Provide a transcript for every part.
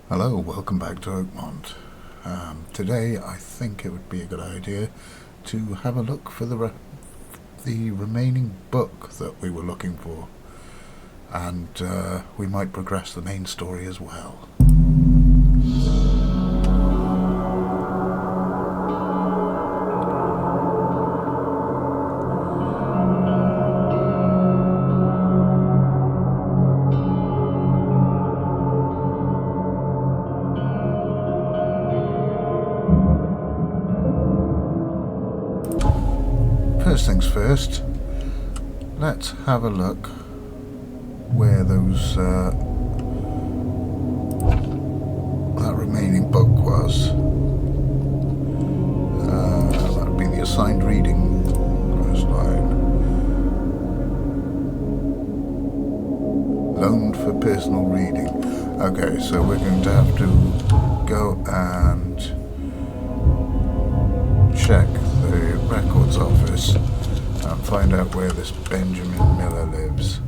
Hello, welcome back to Oakmont. Today I think it would be a good idea to have a look for the remaining book that we were looking for, and we might progress the main story as well. First things first, let's have a look where those that remaining book was. That would be the assigned reading first line. Loaned for personal reading. Okay, so we're going to have to go and check the records office and find out where this Benjamin Miller lives.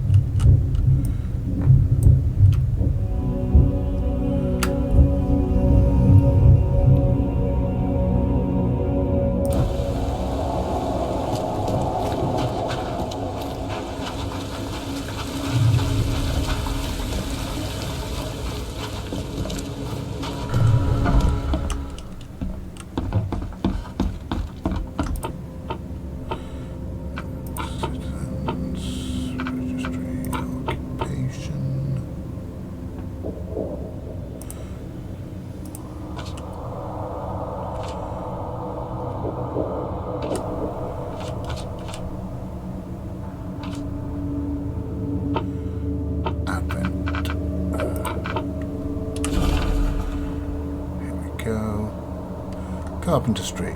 Carpenter Street.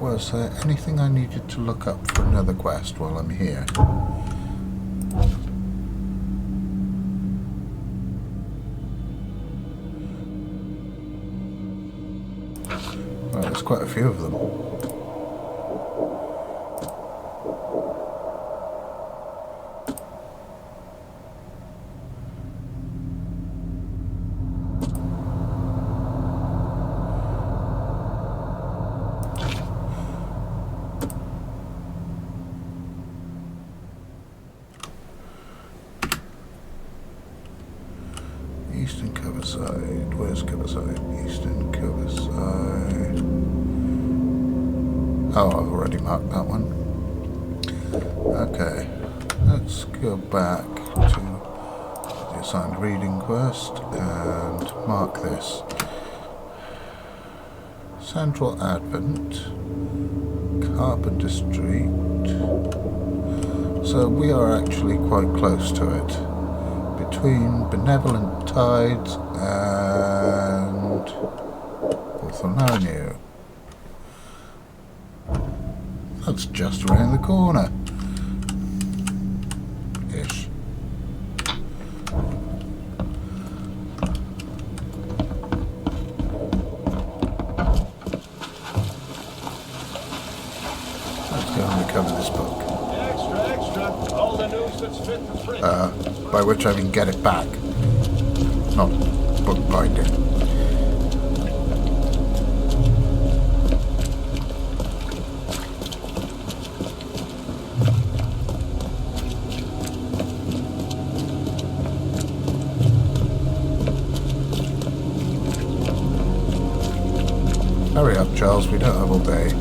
Was there anything I needed to look up for another quest while I'm here? Well, there's quite a few of them. Eastern Coverside. Where's Coverside? Eastern Coverside. Oh, I've already marked that one. Okay, let's go back to the assigned reading quest and mark this. Central Advent, Carpenter Street. So we are actually quite close to it. Between Benevolent Tides and Hawthorne Avenue. That's just around the corner. Ish. Let's go and recover this book. Extra, all the news that's fit for print. By which I mean get it back, not book binding. Hurry up, Charles, we don't have all day.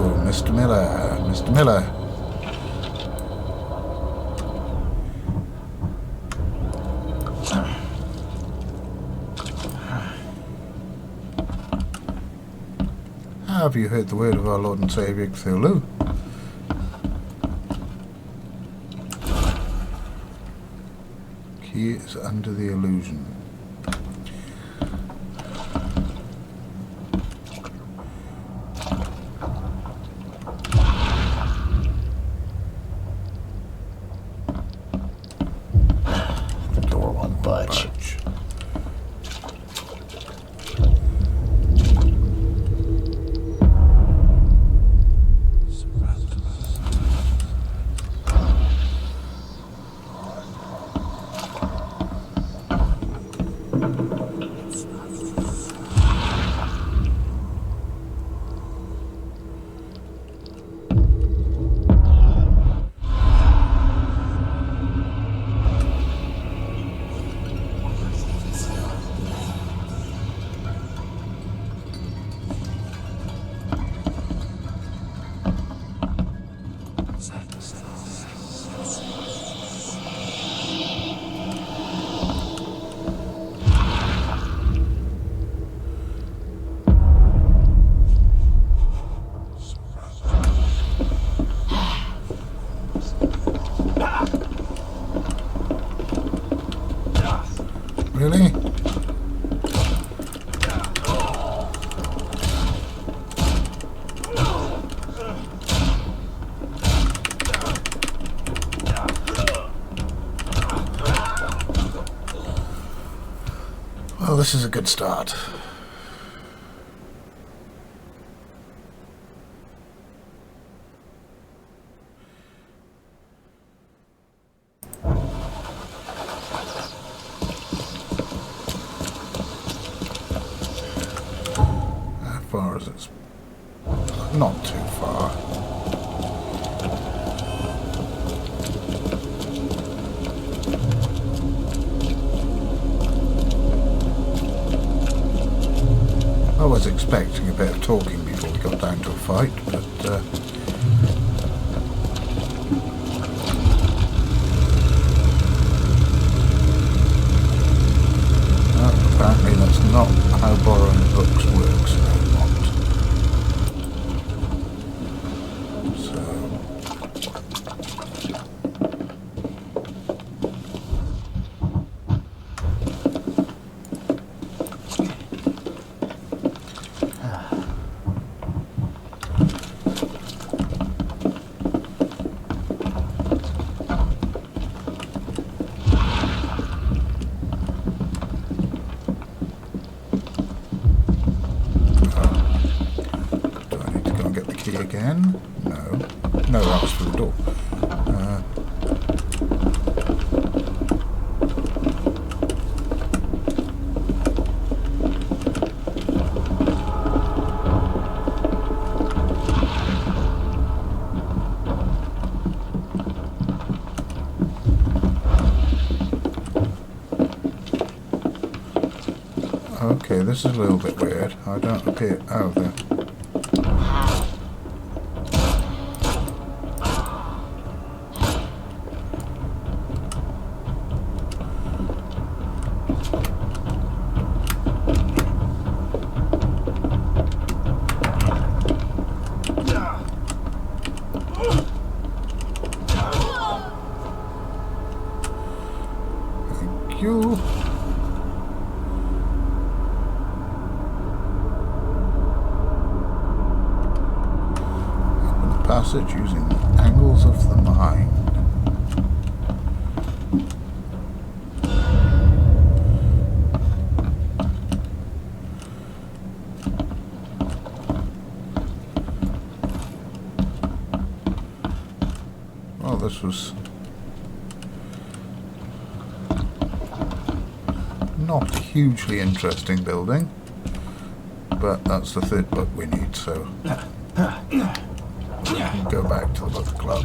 Hello, Mr. Miller. Mr. Miller. Have you heard the word of our Lord and Saviour Cthulhu? Key is under the illusion. Door won't budge. Really? Well, this is a good start. How far is it? Not too far. I was expecting a bit of talking before we got down to a fight, but apparently that's not how borrowing books works. Again? No. No, that was for the door. Okay, this is a little bit weird. I don't appear... Oh, there. Thank you. Open the passage using angles of the mind. Well, this was not a hugely interesting building, but that's the third book we need, so we can go back to the book club.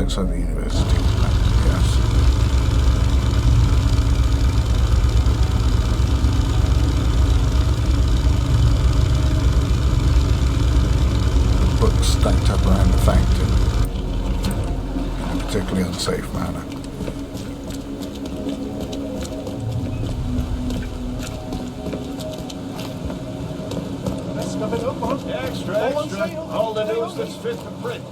outside the university. Yes. The books stacked up around the fountain in a particularly unsafe manner. Extra. All the news that's fit for print.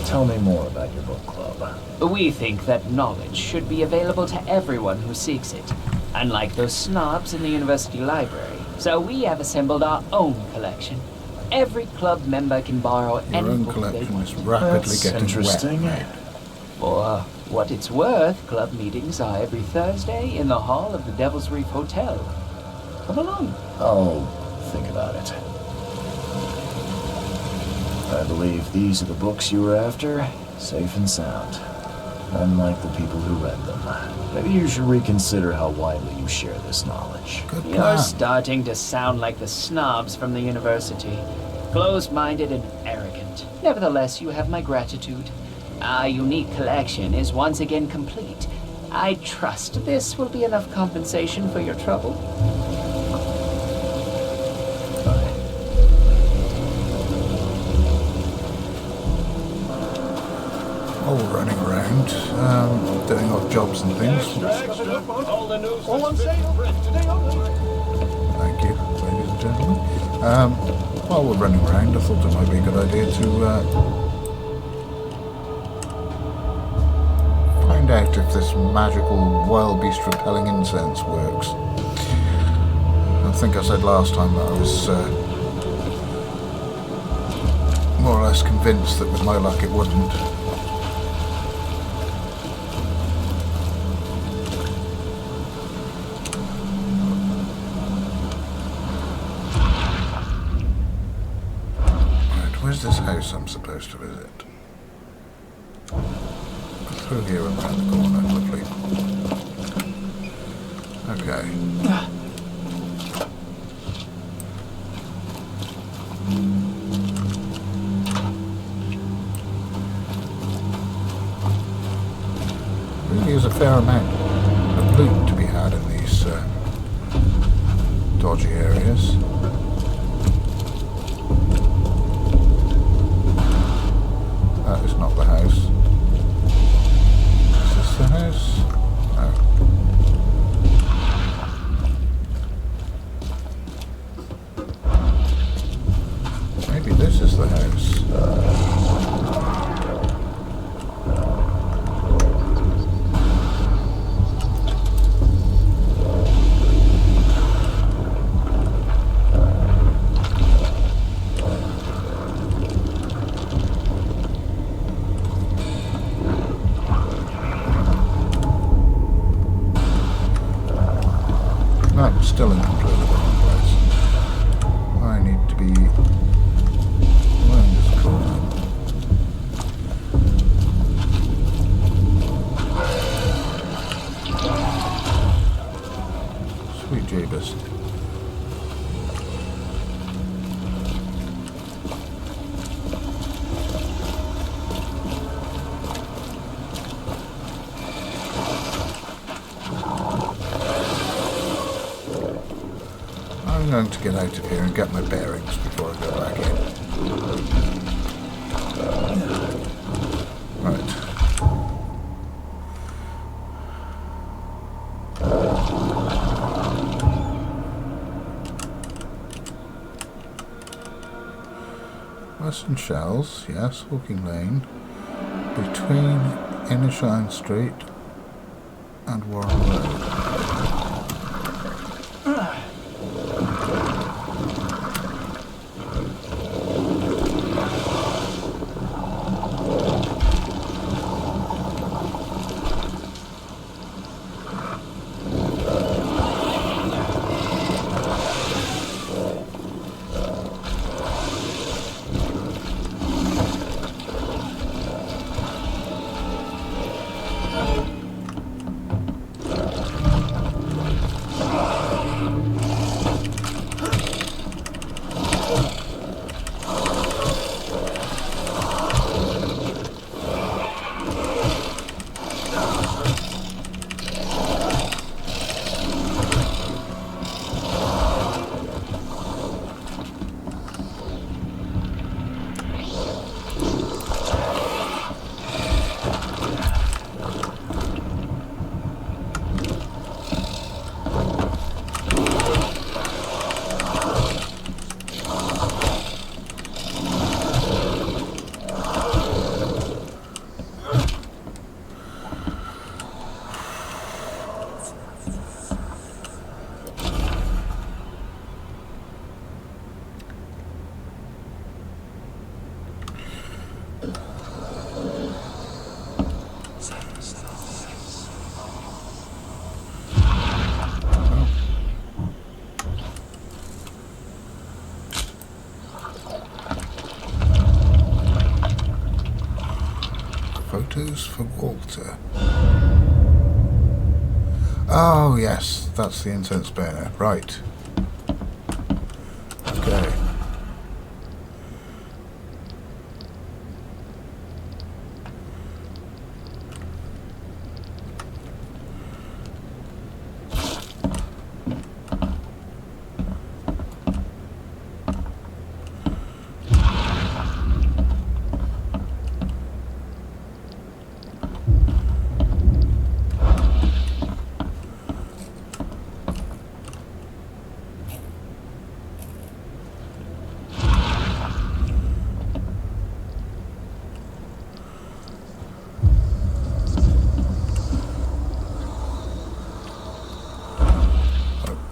Tell me more about your book club. We think that knowledge should be available to everyone who seeks it, unlike those snobs in the university library. So we have assembled our own collection. Every club member can borrow Your any own book they collection want. is rapidly That's getting interesting. wet, mate. For what it's worth, club meetings are every Thursday in the hall of the Devil's Reef Hotel. Come along. I'll think about it. I believe these are the books you were after, safe and sound. Unlike the people who read them. Maybe you should reconsider how widely you share this knowledge. Good You're plan. starting to sound like the snobs from the university. Closed-minded and arrogant. Nevertheless, you have my gratitude. Our unique collection is once again complete. I trust this will be enough compensation for your trouble. Fine. All running around, doing odd jobs and things. Extra. All the news All on that's fit sale. for print. Today only. Thank you, ladies and gentlemen. While we're running around, I thought it might be a good idea to find out if this magical wild beast repelling incense works. I think I said last time that I was more or less convinced that with my luck it wouldn't. Where's this house I'm supposed to visit? Through here and round the corner, lovely. Okay. Really is a fair amount of loot to be had in these dodgy areas. That is not the house. Is this the house? No. Maybe this is the house. No, I'm still in completely the wrong place. I need to be around this corner. Sweet Jeebus. I'm going to get out of here and get my bearings before I go back in. Right. Western Shells, yes, Hawking Lane. Between Innershine Street and Warren Road. Photos for Walter. Oh, yes, that's the incense burner. Right. Okay.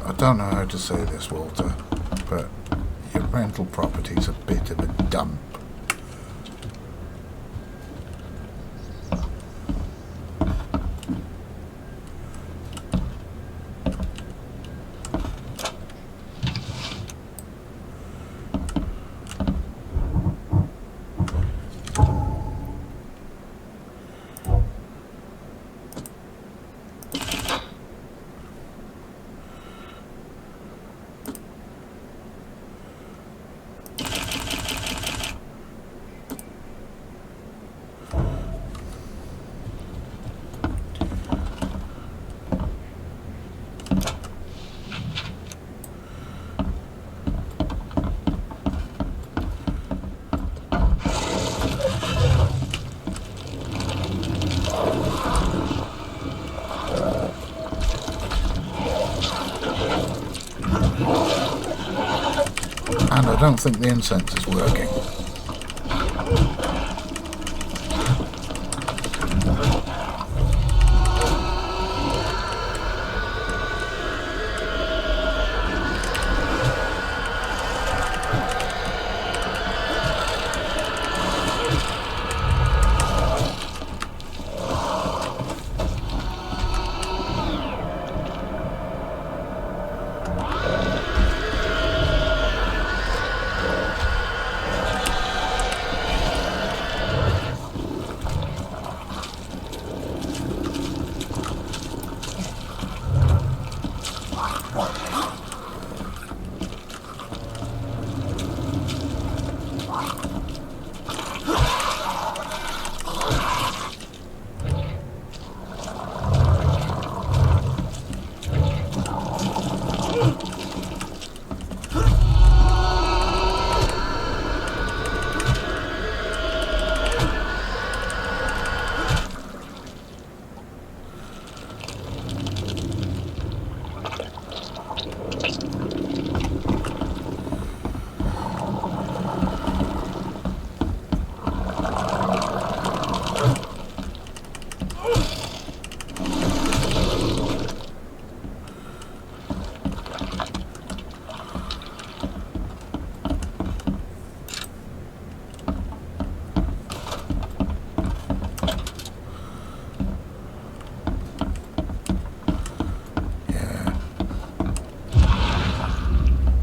I don't know how to say this, Walter, but your rental property's a bit of a dump. And I don't think the incense is working.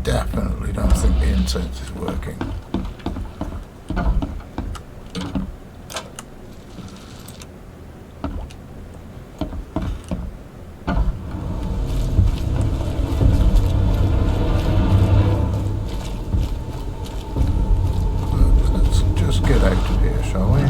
Definitely don't think the incense is working. Let's just get out of here, shall we?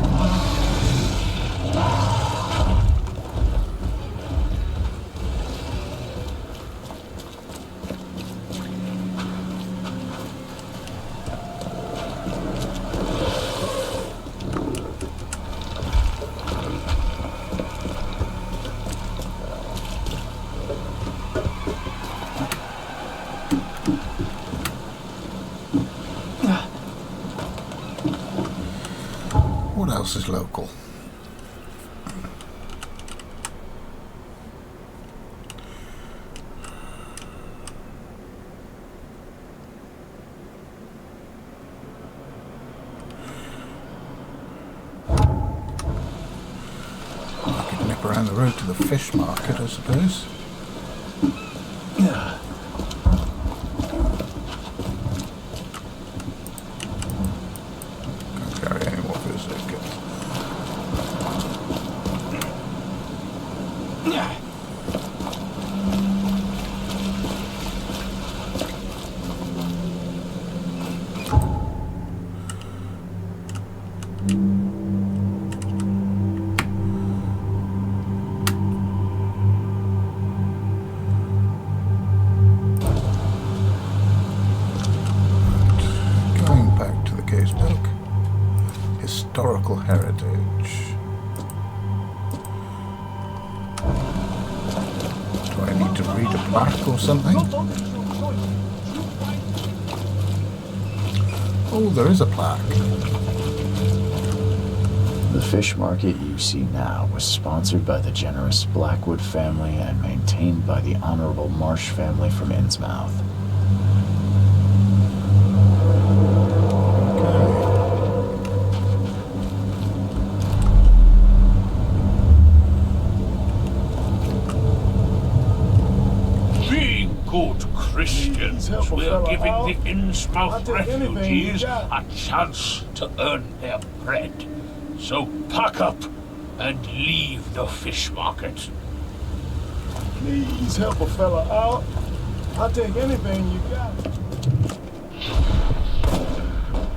What else is local? I could nip around the road to the fish market, I suppose. Can't carry any more fish, I guess. Going back to the casebook. Historical heritage. Do I need to read a plaque or something? Oh, there is a plaque. The fish market you see now was sponsored by the generous Blackwood family and maintained by the Honorable Marsh family from Innsmouth. Being good Christians, we're giving the Innsmouth refugees a chance to earn their bread. So pack up and leave the fish market. Please help a fella out. I'll take anything you got.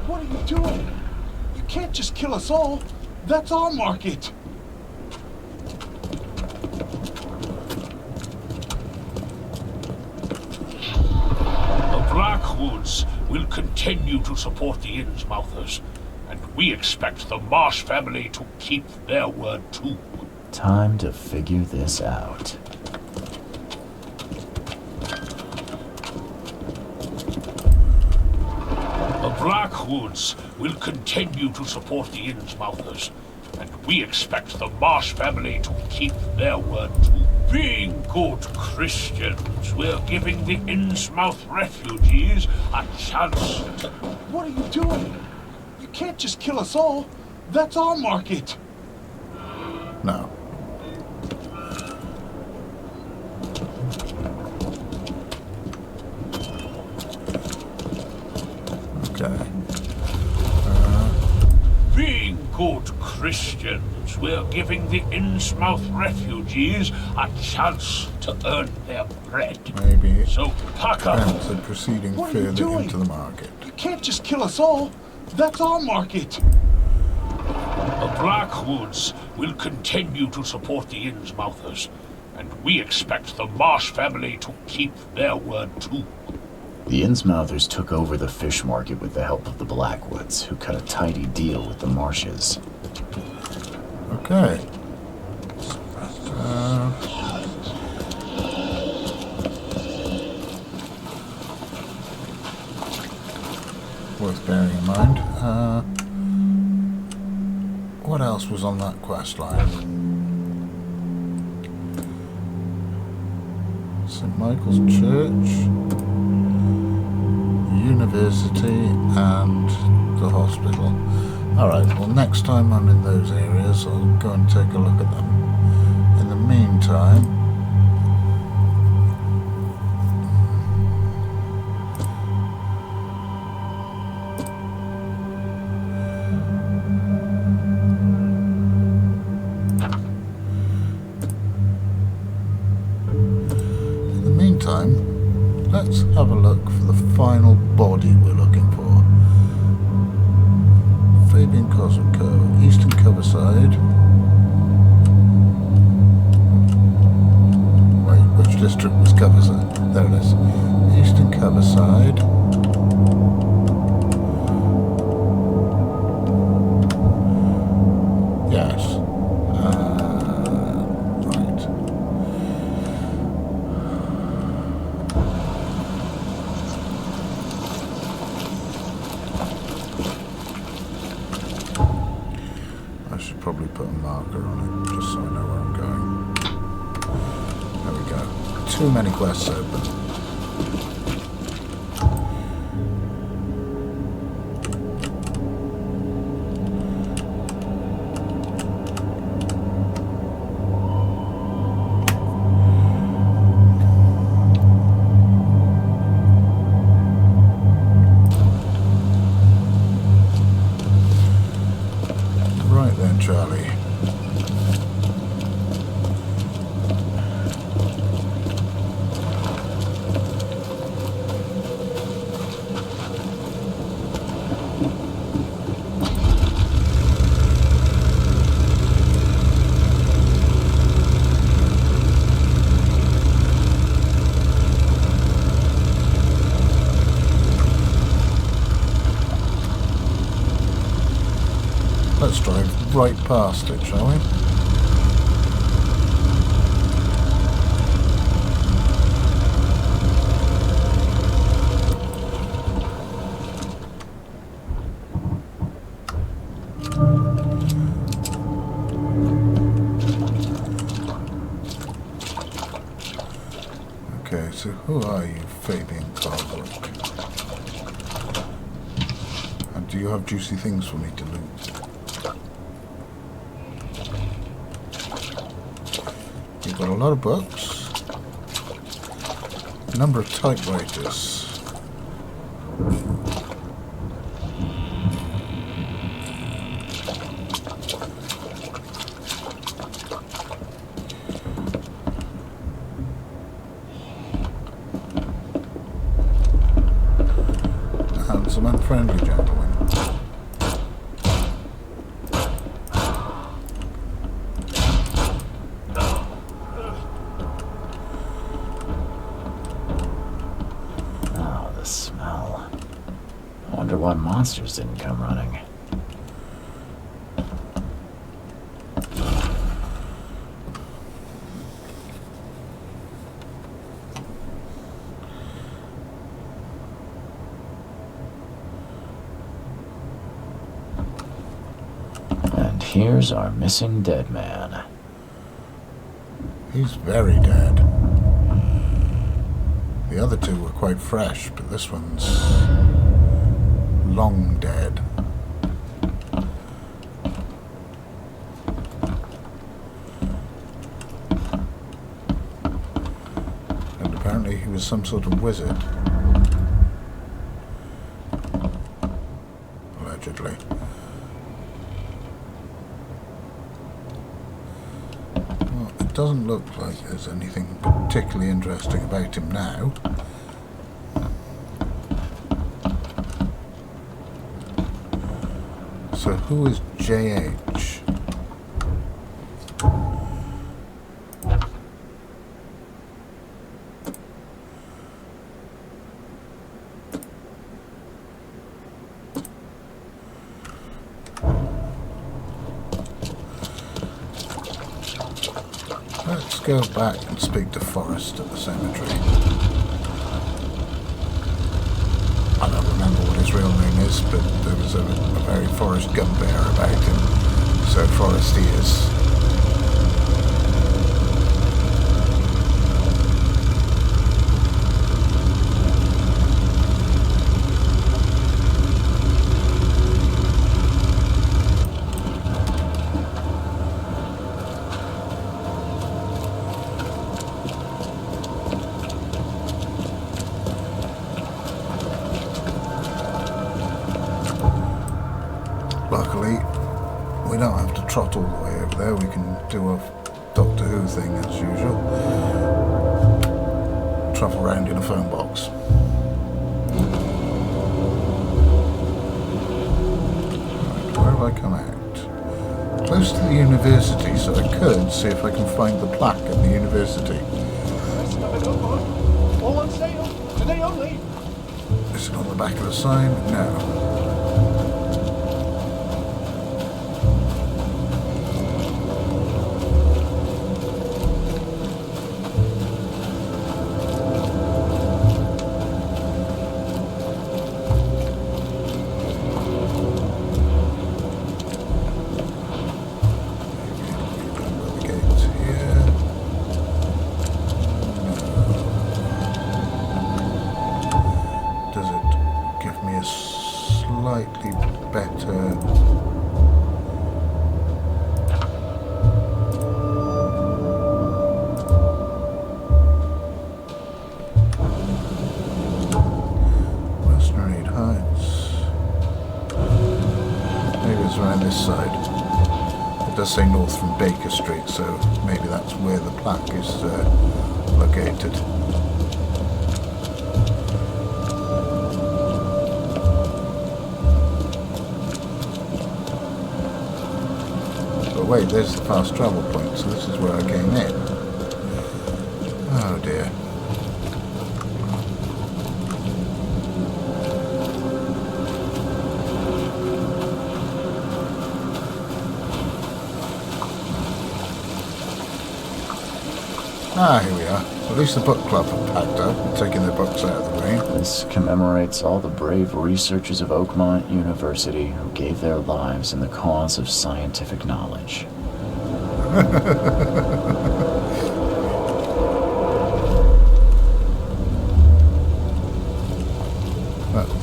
What are you doing? You can't just kill us all. That's our market. The Blackwoods will continue to support the Innsmouthers, and we expect the Marsh family to keep their word too. Time to figure this out. The Blackwoods will continue to support the Innsmouthers, and we expect the Marsh family to keep their word too. Being good Christians, we're giving the Innsmouth refugees a chance to... What are you doing? You can't just kill us all. That's our market. No. Okay. Being good Christians, we're giving the Innsmouth refugees a chance to earn their bread. Maybe So pack up. Hence the proceeding What are you further doing? into the market. You can't just kill us all. That's our market. The Blackwoods will continue to support the Innsmouthers, and we expect the Marsh family to keep their word too. The Innsmouthers took over the fish market with the help of the Blackwoods, who cut a tidy deal with the Marshes. Okay. Worth bearing in mind. What else was on that quest line? St. Michael's Church, University, and the hospital. Alright, well next time I'm in those areas I'll go and take a look at them. In the meantime, let's have a look for the final body we're looking for. Fabian Kozelko, Eastern Coverside. Wait, which district was Coverside? There it is. Eastern Coverside. Yes. Right. I should probably put a marker on it, just so I know where I'm going. There we go. Too many quests open. Right then, Charlie. let's drive right past it, shall we? Okay, so who are you, Fabian Carlbrook? And do you have juicy things for me to loot? You've got a lot of books. A number of typewriters. And some unfriendly gentlemen. Oh, the smell. I wonder why monsters didn't come running. And here's our missing dead man. He's very dead. The other two were quite fresh, but this one's long dead. And apparently he was some sort of wizard. Allegedly. Well, it doesn't look like there's anything particularly interesting about him now. So who is JH? Let's go back and speak to Forrest at the cemetery. I don't remember what his real name is, but there was a very Forrest Gump air about him. So Forrest he is. Luckily, we don't have to trot all the way over there. We can do a Doctor Who thing as usual. Travel around in a phone box. Right, where have I come out? Close to the university, so I could see if I can find the plaque at the university. All on sale, today only. Is it on the back of the sign? No. Slightly better. Western Reed Heights. Maybe it's around this side. It does say north from Baker Street, so maybe that's where the plaque is located. Wait, there's the fast travel point, so this is where I came in. Oh dear. Ah, here we are. At least the book club have packed up and taken their books out of the rain. This commemorates all the brave researchers of Oakmont University who gave their lives in the cause of scientific knowledge.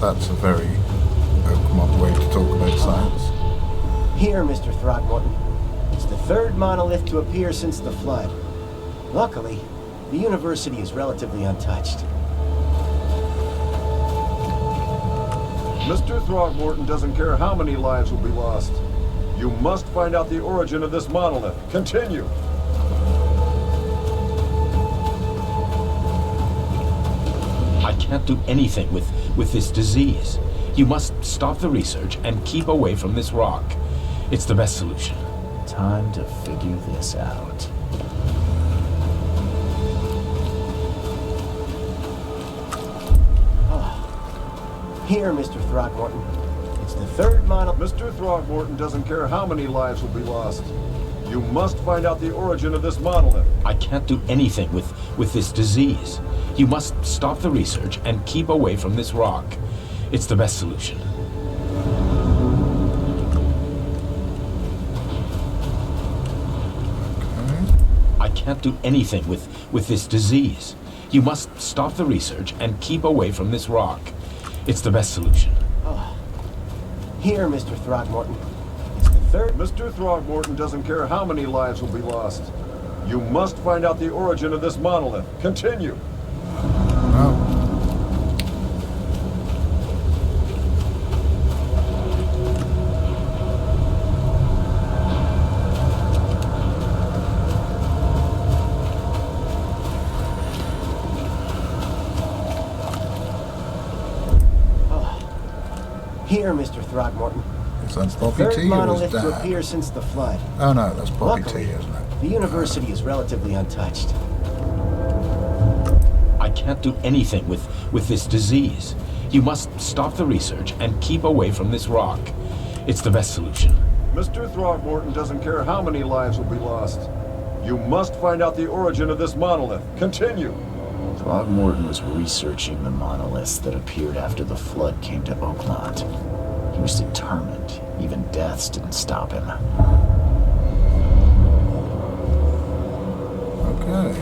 That's a very Oakmont way to talk about science. Here, Mr. Throckmorton. It's the third monolith to appear since the flood. Luckily, the university is relatively untouched. Mr. Throckmorton doesn't care how many lives will be lost. You must find out the origin of this monolith. Continue. I can't do anything with this disease. You must stop the research and keep away from this rock. It's the best solution. Time to figure this out. Here, Mr. Throckmorton. It's the third monolith. Mr. Throckmorton doesn't care how many lives will be lost. You must find out the origin of this monolith. I can't do anything with this disease. You must stop the research and keep away from this rock. It's the best solution. I can't do anything with this disease. You must stop the research and keep away from this rock. It's the best solution. Here, Mr. Throckmorton. It's the third... Mr. Throckmorton doesn't care how many lives will be lost. You must find out the origin of this monolith. Continue. Here, Mr. Throckmorton. Is that Bobby Third T or his monolith to dad? appear since the flood. Oh no, that's Bobby Luckily, T, isn't it? the university is relatively untouched. I can't do anything with this disease. You must stop the research and keep away from this rock. It's the best solution. Mr. Throckmorton doesn't care how many lives will be lost. You must find out the origin of this monolith. Continue. Throckmorton was researching the monoliths that appeared after the flood came to Oakmont. He was determined. Even deaths didn't stop him. Okay.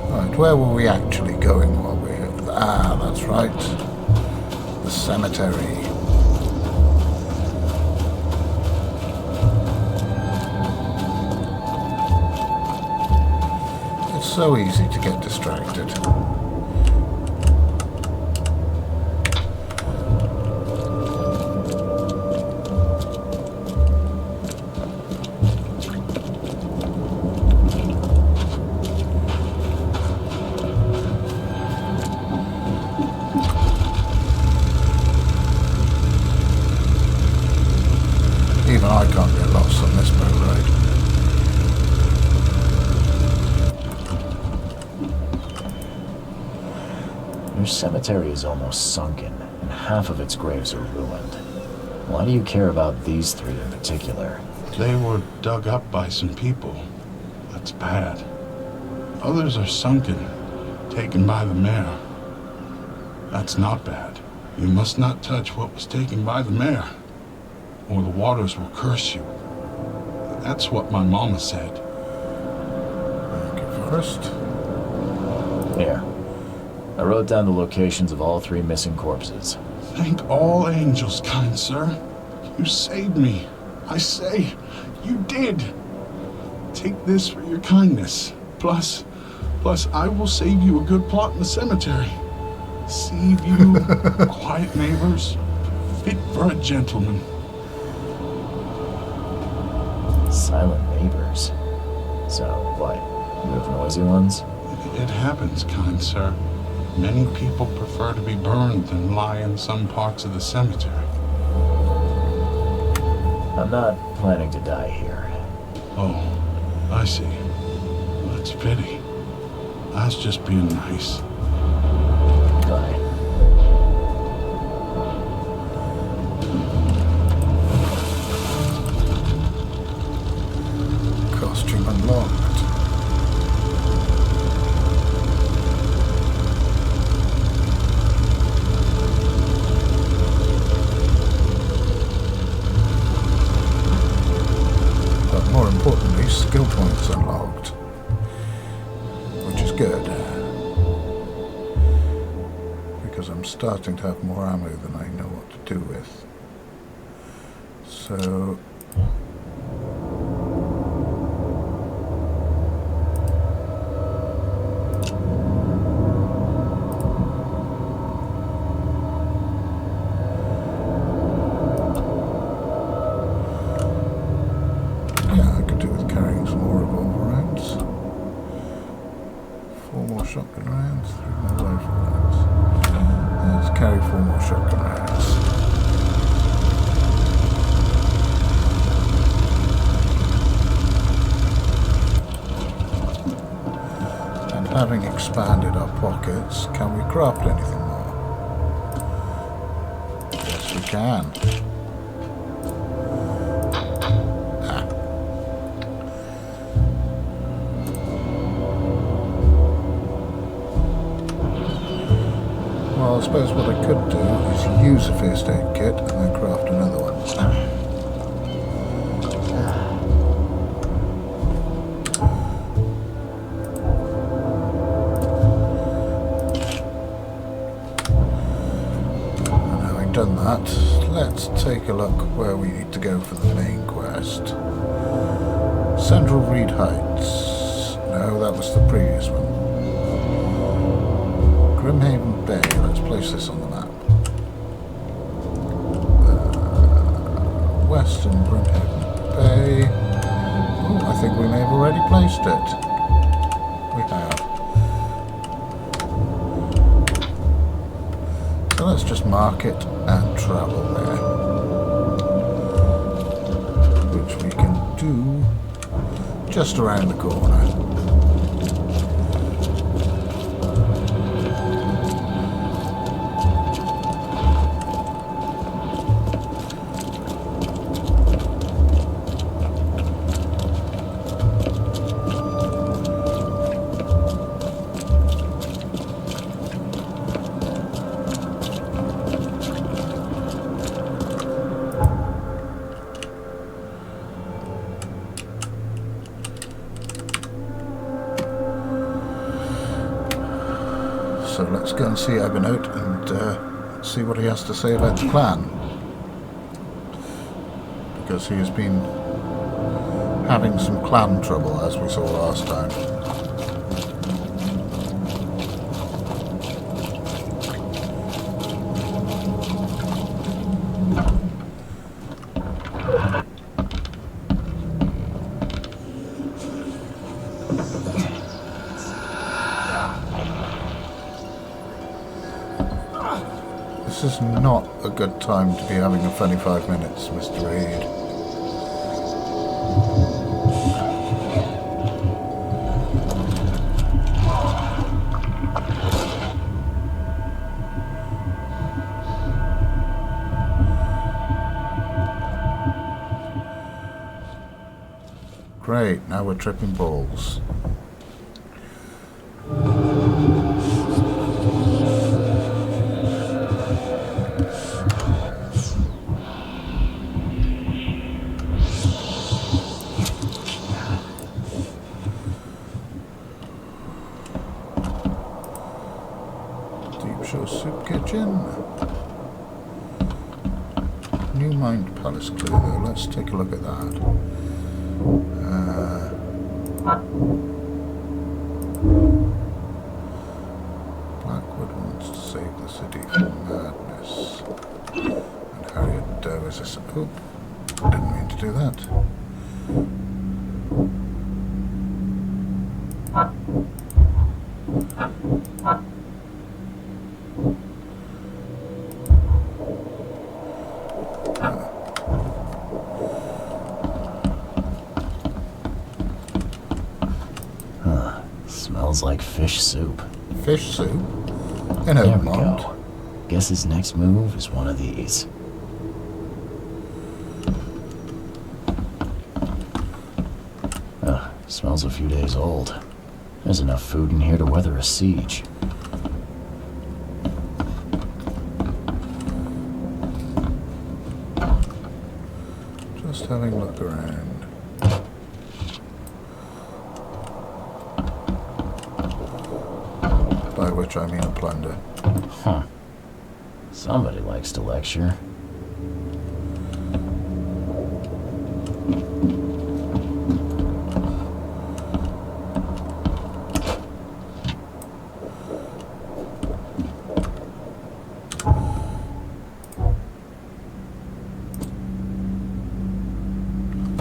Right, where were we actually going while we were here? Ah, that's right. The cemetery. It's so easy to get distracted. Even I can't get lost on this boat ride. Your cemetery is almost sunken, and half of its graves are ruined. Why do you care about these three in particular? They were dug up by some people. That's bad. Others are sunken, taken by the mayor. That's not bad. You must not touch what was taken by the mayor, or the waters will curse you. That's what my mama said. Thank you, Forrest. Here. I wrote down the locations of all three missing corpses. Thank all angels, kind sir. You saved me. I say, you did. Take this for your kindness. Plus, I will save you a good plot in the cemetery. Save you, quiet neighbors, fit for a gentleman. Silent neighbors. So, what? You have noisy ones? It happens, kind sir. Many people prefer to be burned than lie in some parts of the cemetery. I'm not planning to die here. Oh, I see. That's a pity. I was just being nice. Bye. skill points unlocked, which is good, because I'm starting to have more ammo than I know what to do with. So shotgun rounds, 3 more rifle rounds. Let's carry 4 more shotgun rounds. And having expanded our pockets, can we craft anything more? Yes, we can. Well, I suppose what I could do is use a first aid kit and then craft another one. And having done that, let's take a look where we need to go for the main quest. Central Reed Heights. No, that was the previous one. Grimhaven Bay, let's place this on the map. Western Grimhaven Bay. Oh, I think we may have already placed it. We have. So let's just mark it and travel there. Which we can do just around the corner. So let's go and see Evernote and see what he has to say about the plan. Because he has been having some clan trouble, as we saw last time. This is not a good time to be having a funny 5 minutes, Mr. Reed. Great, now we're tripping balls. Soup kitchen. New Mind Palace clear though. Let's take a look at that. Blackwood wants to save the city from madness. And Harriet Doe is a... Oop, didn't mean to do that. Smells like fish soup. Fish soup? In There we Oakmont. go. Guess his next move is one of these. Smells a few days old. There's enough food in here to weather a siege. Just having a look around. by which I mean a plunder. Huh. Somebody likes to lecture.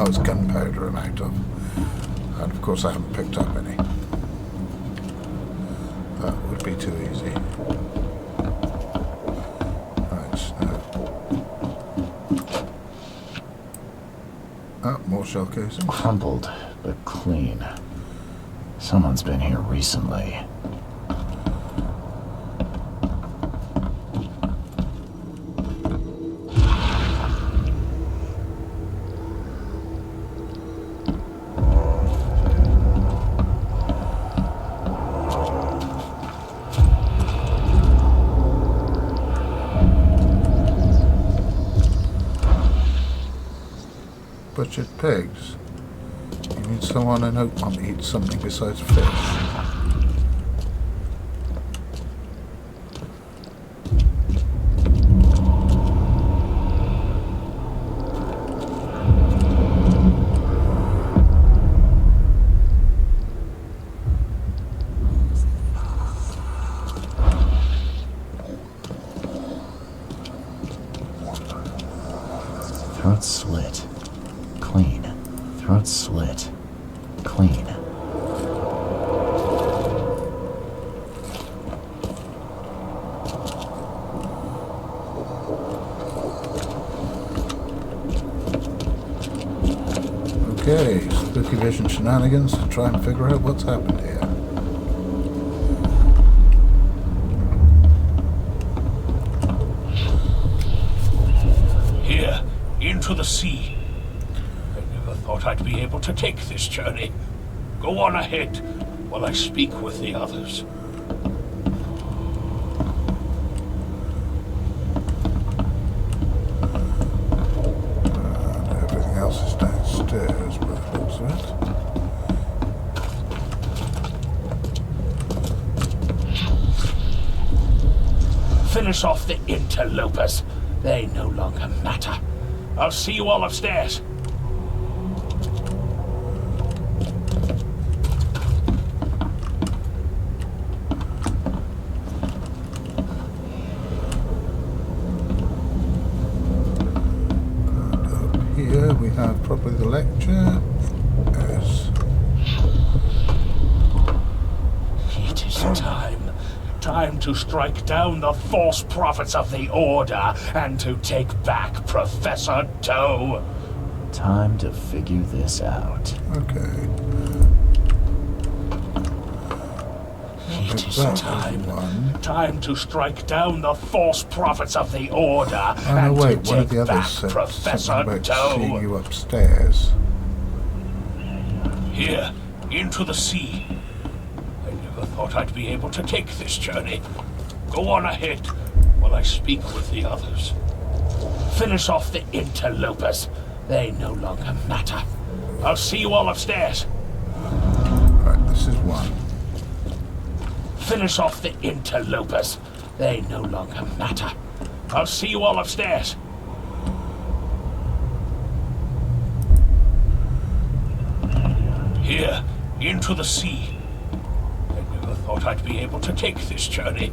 Oh, it's gunpowder I'm out of. And of course I haven't picked up any. That would be too easy. Right, now. Ah, more shell casings. Crumpled, but clean. Someone's been here recently. Butchered pigs. You mean someone in Oakmont eats something besides fish? Throat slit. Clean. Throat slit. Clean. Okay, spooky vision shenanigans to try and figure out what's happened here. Here, into the sea. I never thought I'd be able to take this journey. Go on ahead while I speak with the others. And everything else is downstairs, by the looks of it. Finish off the interlopers. They no longer matter. I'll see you all upstairs. Here we have probably the lecture. Yes. It is time. Time to strike down the false prophets of the Order and to take back Professor Doe. Time to figure this out. Okay. It is That time. was one. Time to strike down the false prophets of the Order Oh no, and wait, to one of take the back others said Professor something about seeing Doe. you upstairs. Here, into the sea. I never thought I'd be able to take this journey. Go on ahead while I speak with the others. Finish off the interlopers. They no longer matter. I'll see you all upstairs. Right, this is one. Finish off the interlopers. They no longer matter. I'll see you all upstairs. Here, into the sea. I never thought I'd be able to take this journey.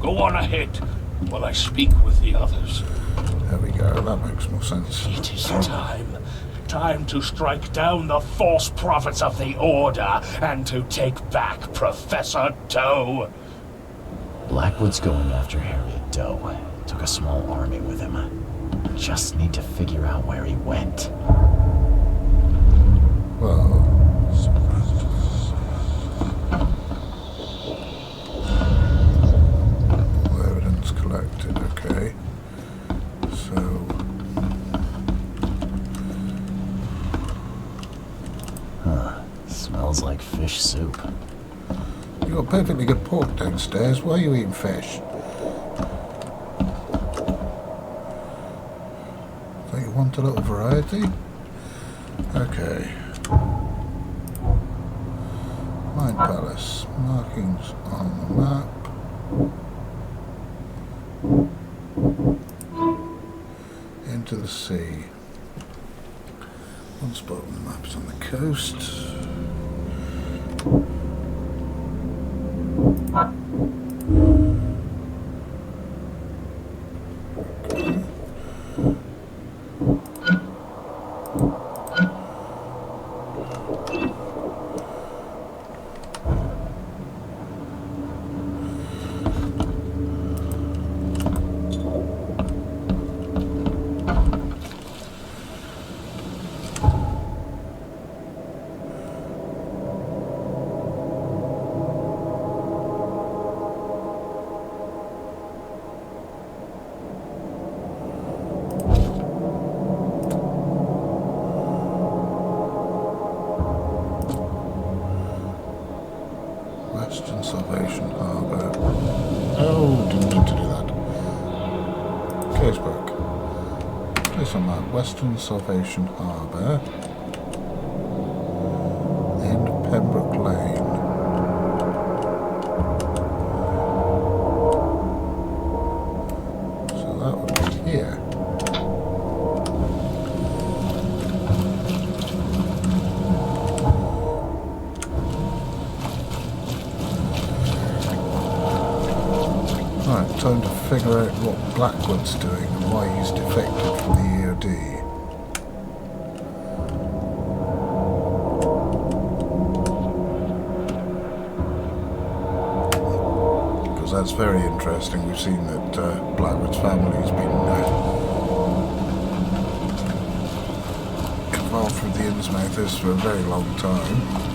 Go on ahead while I speak with the others. There we go, that makes more sense. It is time. Time to strike down the false prophets of the Order and to take back Professor Doe. Blackwood's going after Harriet Doe. Took a small army with him. Just need to figure out where he went. Well, evidence collected, okay. So, Smells like fish soup. you got perfectly good pork downstairs. Why are you eating fish? Don't you want a little variety? Okay. Mind Palace. Markings on the map. Into the sea. One spot on the map is on the coast. Western Salvation Harbour. Oh, didn't mean to do that. Casebook. Place on that. Western Salvation Harbour. End of Pembroke Lane. So that would be here. Right, time to figure out what Blackwood's doing and why he's defected from the EOD. Because that's very interesting. We've seen that Blackwood's family's been involved with the Innsmouthers for a very long time.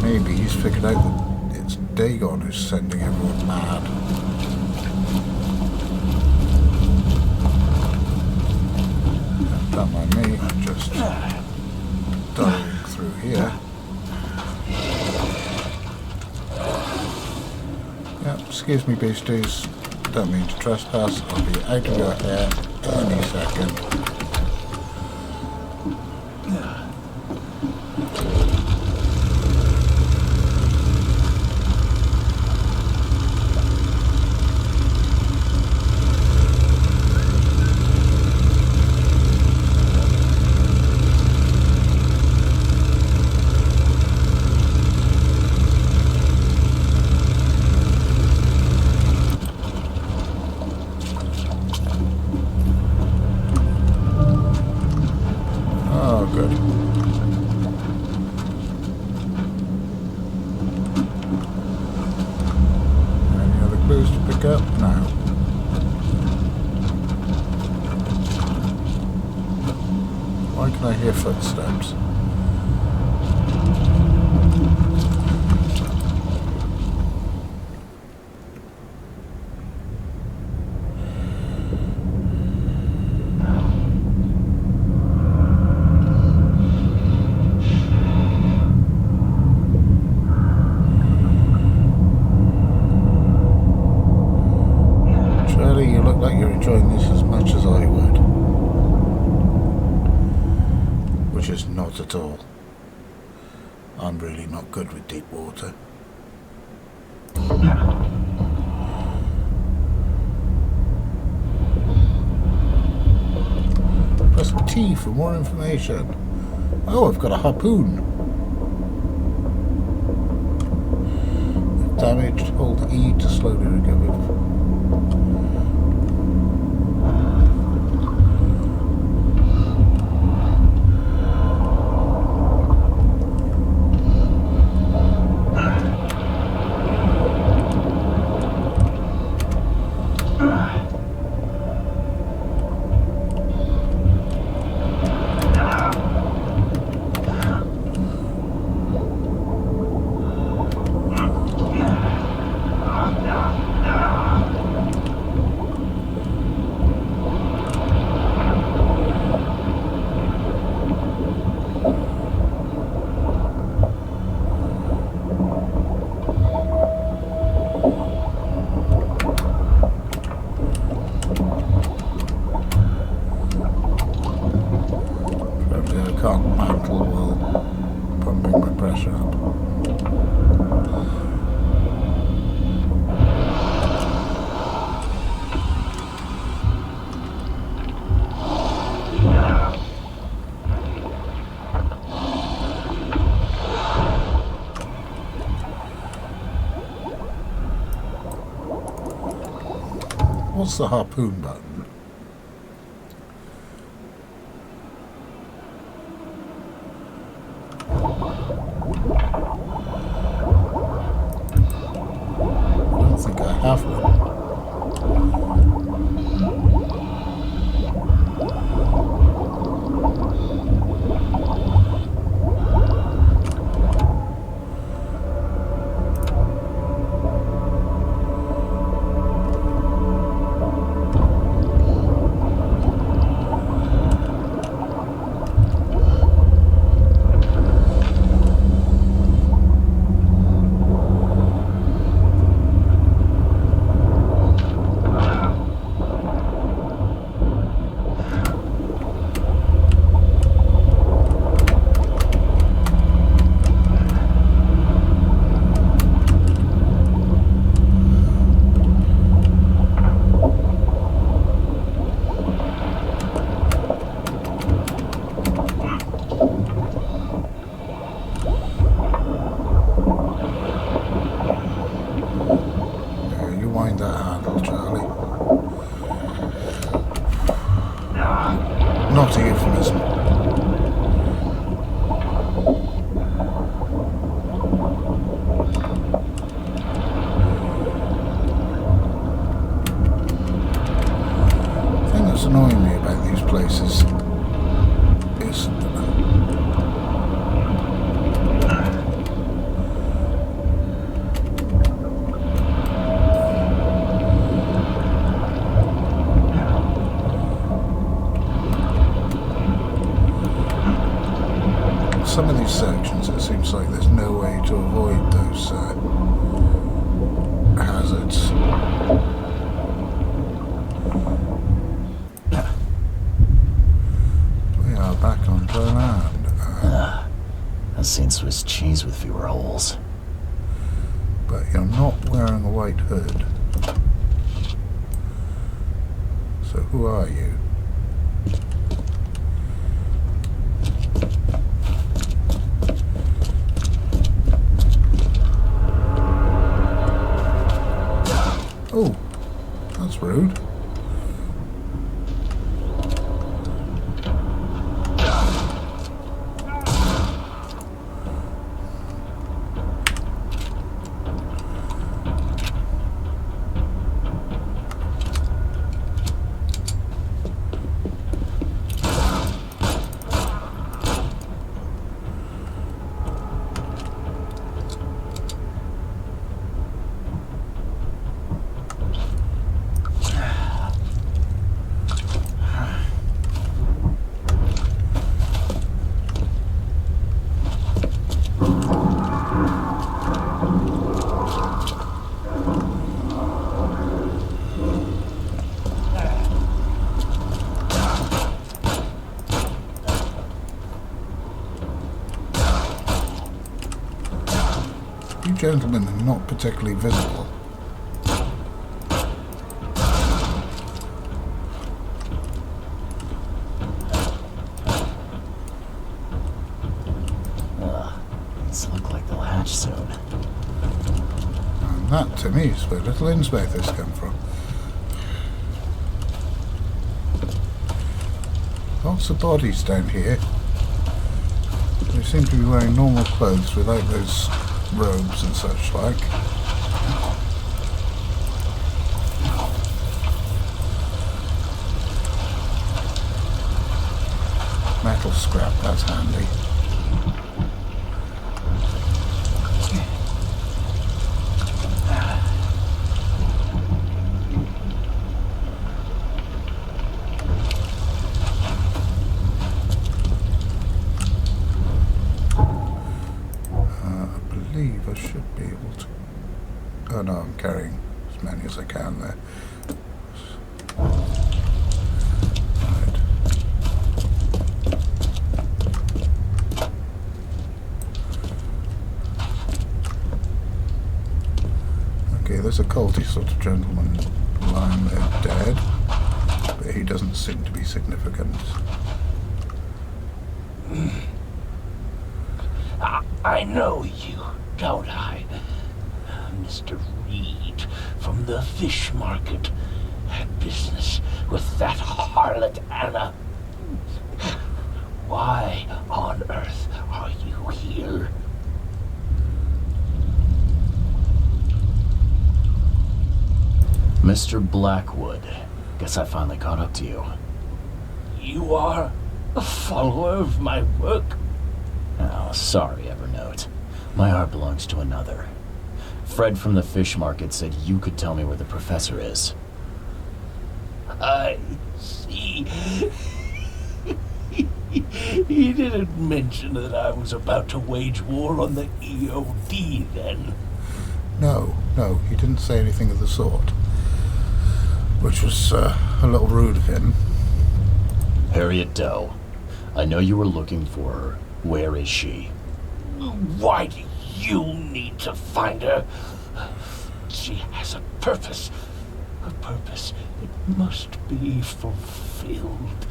Maybe he's figured out that it's Dagon who's sending everyone mad. Don't mind me, I'm just diving through here. Yep, excuse me beasties, don't mean to trespass, I'll be out of your hair any second. Good. Any other clues to pick up? No. Why can I hear footsteps? You look like you're enjoying this as much as I would. Which is not at all. I'm really not good with deep water. Press T for more information. Oh, I've got a harpoon. If damaged, hold E to slowly recover. What's the harpoon button? I don't think I have one. Not a euphemism. The thing that's annoying me about these places is some of these sections, it seems like there's no way to avoid those hazards. We are back on dry land. I've seen Swiss cheese with fewer holes. But you're not wearing a white hood. So who are you? Oh, that's rude. You gentlemen are not particularly visible. These look like they'll hatch soon. And that, to me, is where little Innsmouthers come from. Lots of bodies down here. They seem to be wearing normal clothes without those robes and such like. Metal scrap, that's handy. I should be able to... Oh no, I'm carrying as many as I can there. Right. Okay, there's a culty sort of gentleman lying there dead, but he doesn't seem to be significant. I know you, don't I? Mr. Reed from the fish market. had business with that harlot Anna. Why on earth are you here? Mr. Blackwood, guess I finally caught up to you. You are a follower of my work? Oh, sorry, Evernote. My heart belongs to another. Fred from the fish market said you could tell me where the professor is. I see. He didn't mention that I was about to wage war on the EOD then. No, he didn't say anything of the sort. Which was a little rude of him. Harriet Doe. I know you were looking for her. Where is she? Why do you need to find her? She has a purpose. A purpose that must be fulfilled.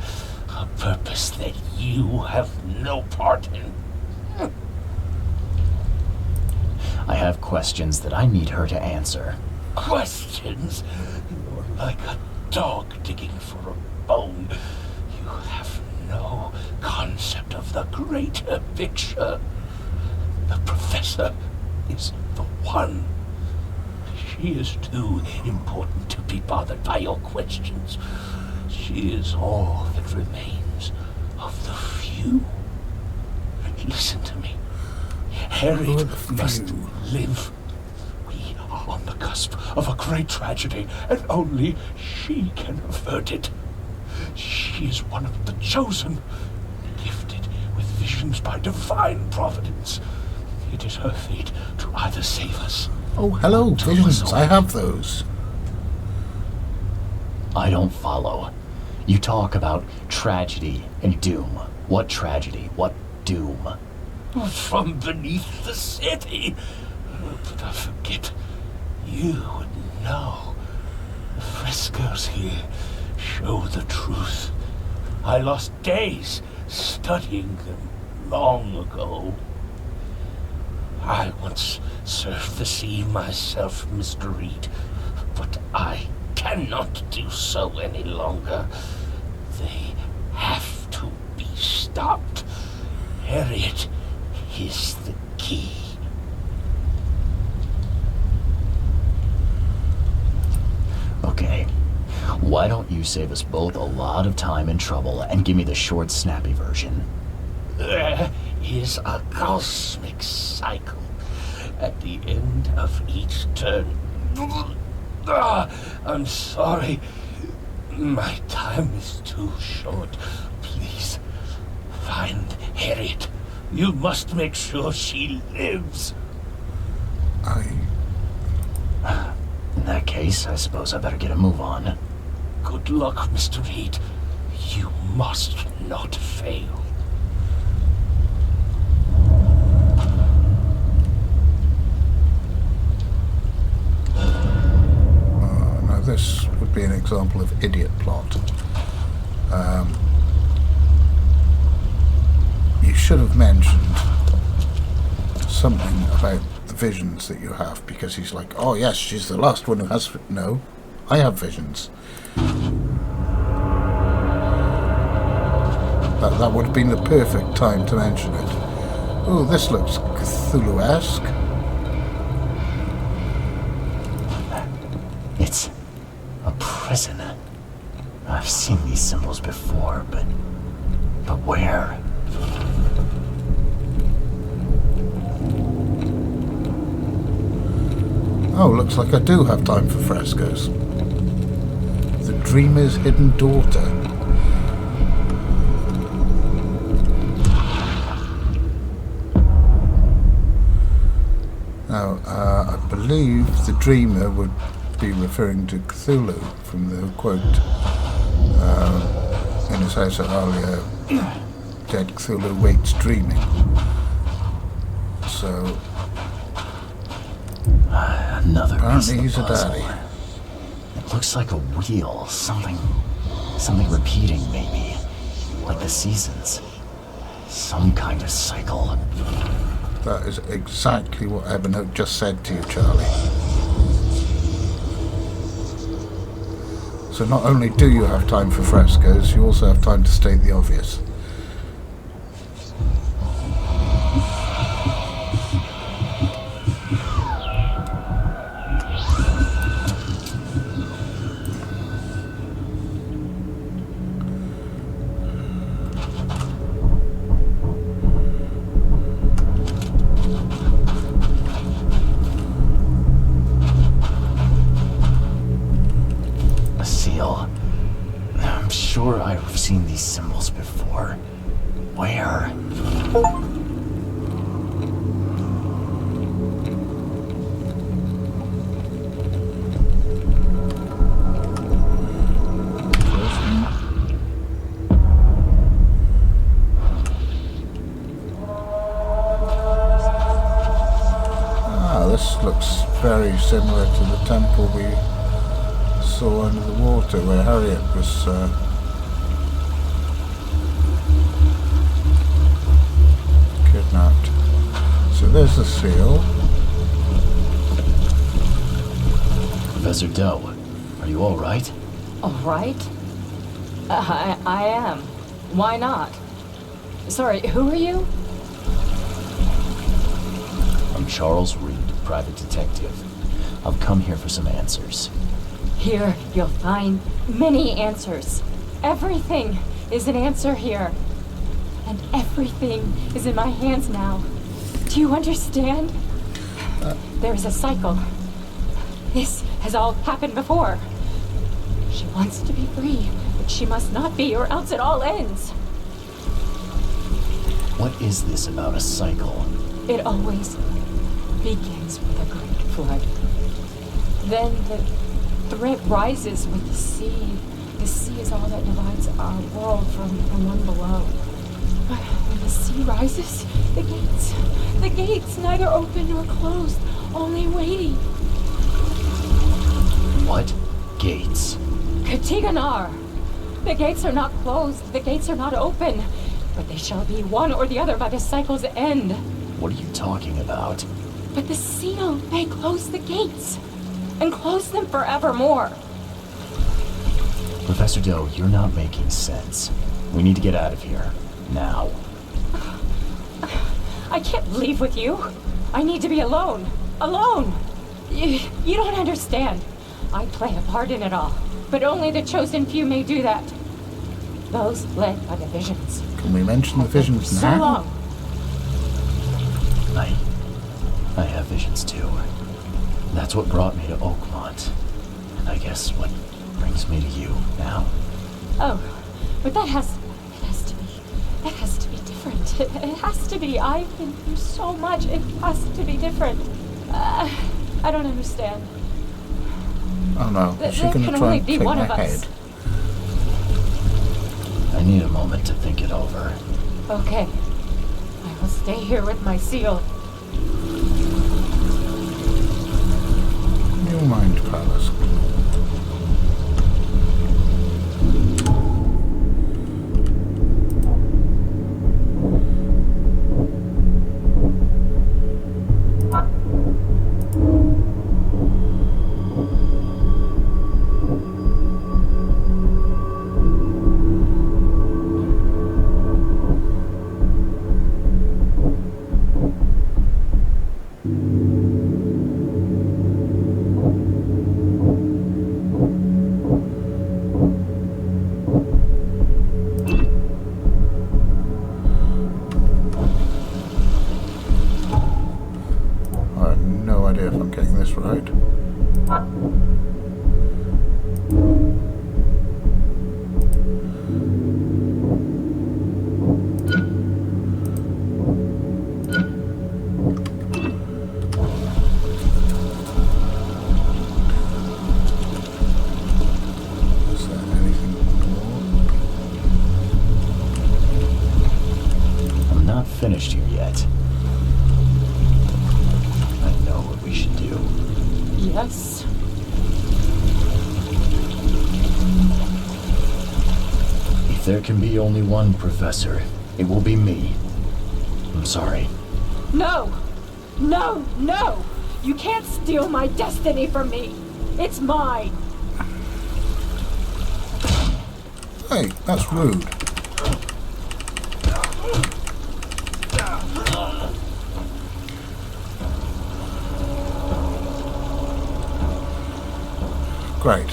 A purpose that you have no part in. I have questions that I need her to answer. Questions? You're like a dog digging for a bone. You have no concept of the greater picture. The professor is the one. She is too important to be bothered by your questions. She is all that remains of the few. Listen to me. Harriet must live. We are on the cusp of a great tragedy, and only she can avert it. She is one of the chosen, gifted with visions by divine providence. It is her fate to either save us. Oh, hello, visions. I have those. I don't follow. You talk about tragedy and doom. What tragedy? What doom? From beneath the city. But I forget. You would know. The frescoes here show the truth. I lost days studying them long ago. I once surfed the sea myself, Mr. Reed, but I cannot do so any longer. They have to be stopped. Harriet is the key. Okay. Why don't you save us both a lot of time and trouble and give me the short, snappy version? There is a cosmic cycle at the end of each turn. I'm sorry. My time is too short. Please, find Harriet. You must make sure she lives. In that case, I suppose I better get a move on. Good luck, Mr. Reed. You must not fail. Now this would be an example of idiot plot. You should have mentioned something about the visions that you have, because he's like, oh yes, she's the last one who has... No, I have visions. That would have been the perfect time to mention it. Oh, this looks Cthulhu-esque. It's a prison. I've seen these symbols before, but where? Oh, looks like I do have time for frescoes. The Dreamer's Hidden Daughter. Now, I believe the Dreamer would be referring to Cthulhu from the quote in his house at Alia, dead Cthulhu waits dreaming. So, Another piece apparently of he's the a puzzle. daddy. It looks like a wheel, something repeating maybe, like the seasons. Some kind of cycle. That is exactly what Evernote just said to you, Charlie. So not only do you have time for frescoes, you also have time to state the obvious. A seal. I'm sure I've seen these symbols before. Where? This looks very similar to the temple we saw under the water where Harriet was kidnapped. So there's the seal. Professor Doe, are you all right? All right? I am. Why not? Sorry, who are you? I'm Charles Reed, private detective. I've come here for some answers. Here, you'll find many answers. Everything is an answer here. And everything is in my hands now. Do you understand? There's a cycle. This has all happened before. She wants to be free, but she must not be, or else it all ends. What is this about a cycle? It always begins with a great flood. Then the threat rises with the sea. The sea is all that divides our world from the one below. But when the sea rises, the gates neither open nor closed, only waiting. What gates? Katiganar! The gates are not closed, the gates are not open, but they shall be one or the other by the cycle's end. What are you talking about? But the seal may close the gates, and close them forevermore. Professor Doe, you're not making sense. We need to get out of here. Now. I can't leave with you. I need to be alone. Alone! You don't understand. I play a part in it all, but only the chosen few may do that. Those led by the visions. Can we mention the visions So now? long. I have visions too. That's what brought me to Oakmont. And I guess what brings me to you now. Oh, but that has to be different. It has to be. I've been through so much. It has to be different. I don't understand. Oh no, is she There going to can try only and be take one my of us. head? I need a moment to think it over. Okay. I will stay here with my seal. Your mind palace. I have no idea if I'm getting this right. Is there anything more? I'm not finished here yet. I know what we should do. Yes. If there can be only one professor, it will be me. I'm sorry. No! No! No! You can't steal my destiny from me! It's mine! Hey, that's rude. Great.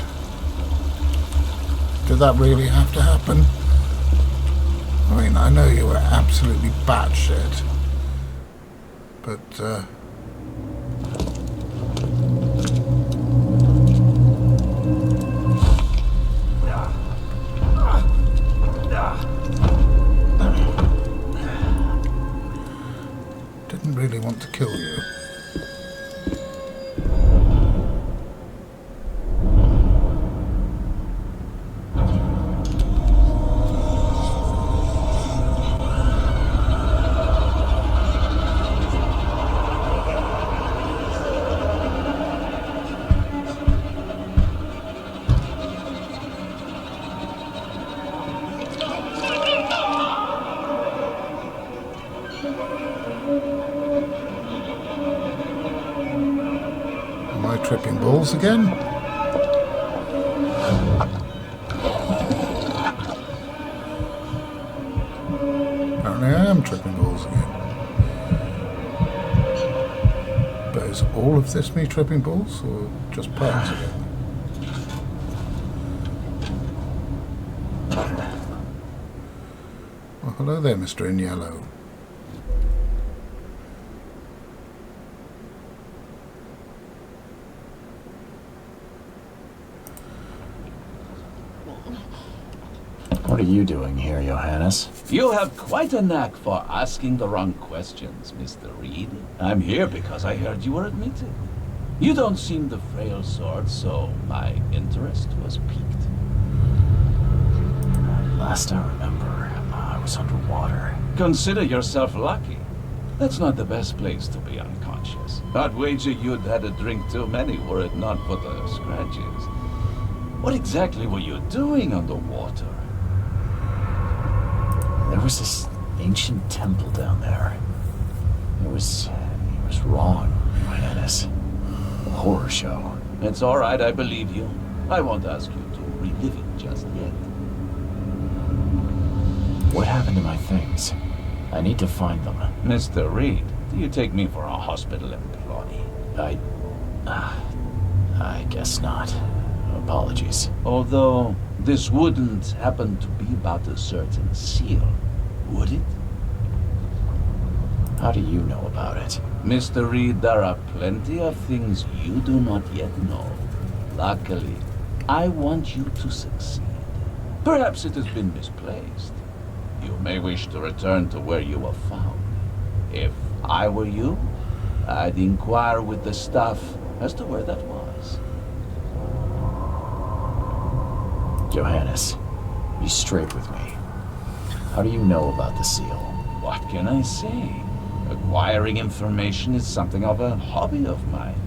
Did that really have to happen? I mean, I know you were absolutely batshit, but, didn't really want to kill you. Am I tripping balls again? Apparently I am tripping balls again. But is all of this me tripping balls, or just parts of it? Well, hello there, Mr. in Yellow. What are you doing here, Johannes? You have quite a knack for asking the wrong questions, Mr. Reed. I'm here because I heard you were admitted. You don't seem the frail sort, so my interest was piqued. Last I remember, I was underwater. Consider yourself lucky. That's not the best place to be unconscious. I'd wager you'd had a drink too many were it not for the scratches. What exactly were you doing underwater? There was this ancient temple down there. It was wrong, Johannes. A horror show. It's all right, I believe you. I won't ask you to relive it just yet. What happened to my things? I need to find them. Mr. Reed, do you take me for a hospital employee? I guess not. Apologies. Although, this wouldn't happen to be about a certain seal, would it? How do you know about it? Mr. Reed, there are plenty of things you do not yet know. Luckily, I want you to succeed. Perhaps it has been misplaced. You may wish to return to where you were found. If I were you, I'd inquire with the staff as to where that was. Johannes, be straight with me. How do you know about the seal? What can I say? Acquiring information is something of a hobby of mine.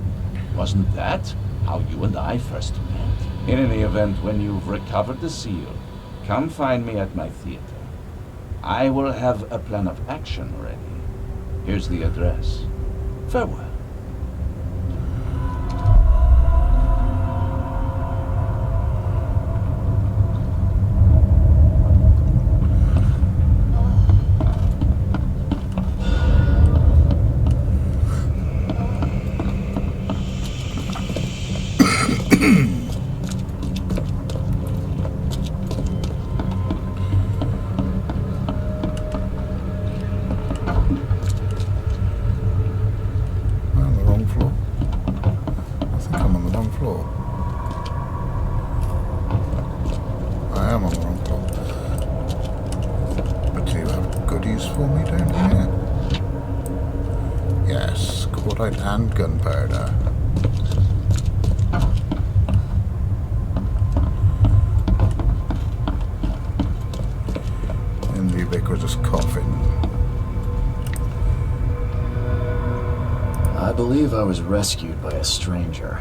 Wasn't that how you and I first met? In any event, when you've recovered the seal, come find me at my theater. I will have a plan of action ready. Here's the address. Farewell. And gunpowder. And the ubiquitous coffin. I believe I was rescued by a stranger.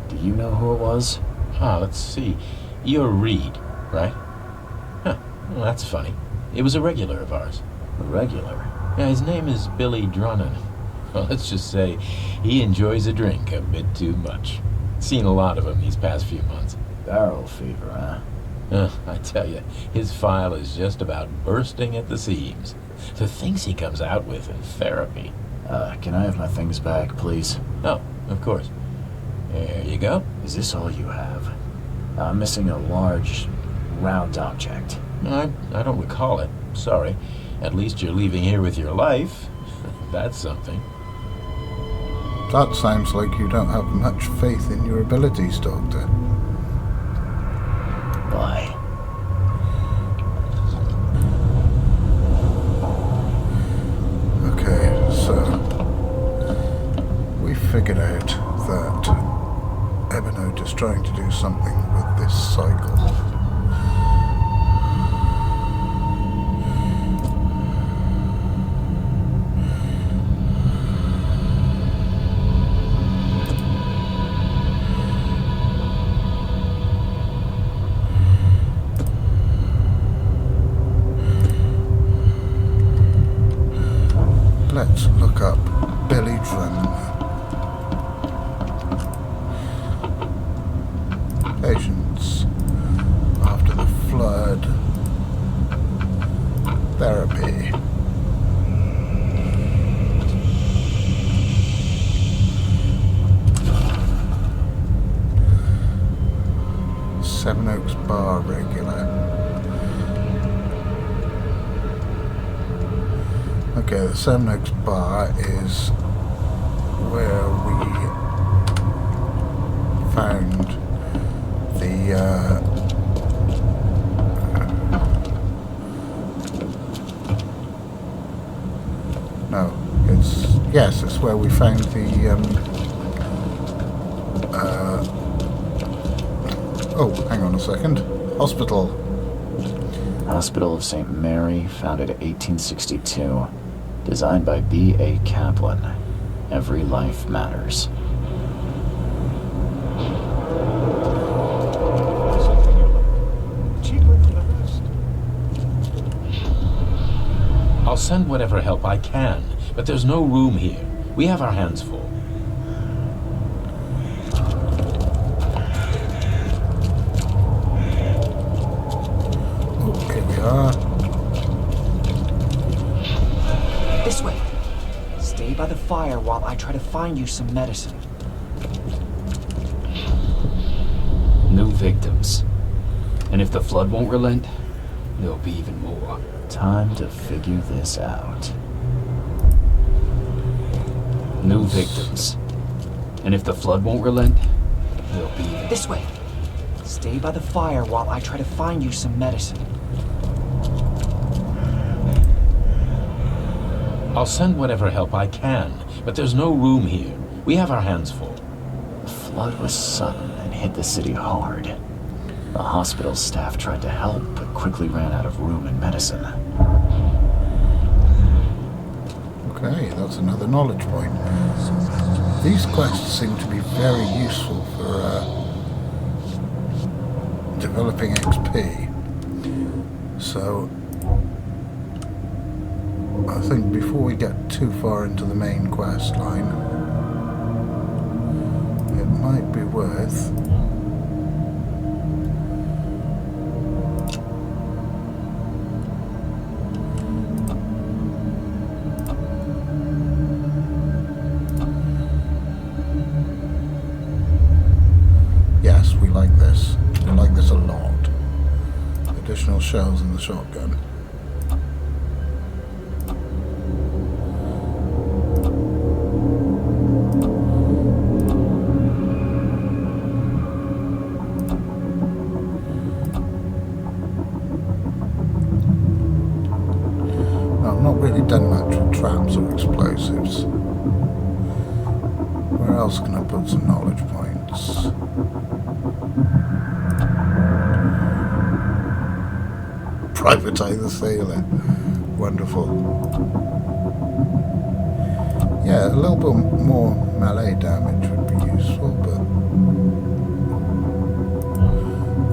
Do you know who it was? Let's see. You're Reed, right? Huh, well, that's funny. It was a regular of ours. A regular? Yeah, his name is Billy Drunnen. Well, let's just say he enjoys a drink a bit too much. Seen a lot of him these past few months. Barrel fever, huh? I tell you, his file is just about bursting at the seams. The things he comes out with in therapy. Can I have my things back, please? Oh, of course. There you go. Is this all you have? I'm missing a large, round object. I don't recall it. Sorry. At least you're leaving here with your life. That's something. That sounds like you don't have much faith in your abilities, Doctor. Why? Okay, so we figured out that Ebonode is trying to do something with this cycle. Let's look up Billy Drum. Patients after the flood. Therapy. Seven Oaks Bar regular. Okay, the Seven Oaks Bar is where we found the no, it's where we found the oh, hang on a second. Hospital of St. Mary, founded in 1862. Designed by B.A. Kaplan. Every life matters. Cheaper for the rest. I'll send whatever help I can, but there's no room here. We have our hands full. Oh, here we are. This way. Stay by the fire while I try to find you some medicine. New victims. And if the flood won't relent, there'll be even more. Time to figure this out. New victims. And if the flood won't relent, there'll be even... This way. Stay by the fire while I try to find you some medicine. I'll send whatever help I can, but there's no room here. We have our hands full. The flood was sudden and hit the city hard. The hospital staff tried to help, but quickly ran out of room and medicine. Okay, that's another knowledge point. These quests seem to be very useful for developing XP. So I think before we get too far into the main quest line, it might be worth yes, we like this. We like this a lot. Additional shells in the shotgun. Done much with traps or explosives. Where else can I put some knowledge points? Private Eye the Sailor. Wonderful. Yeah, a little bit more melee damage would be useful, but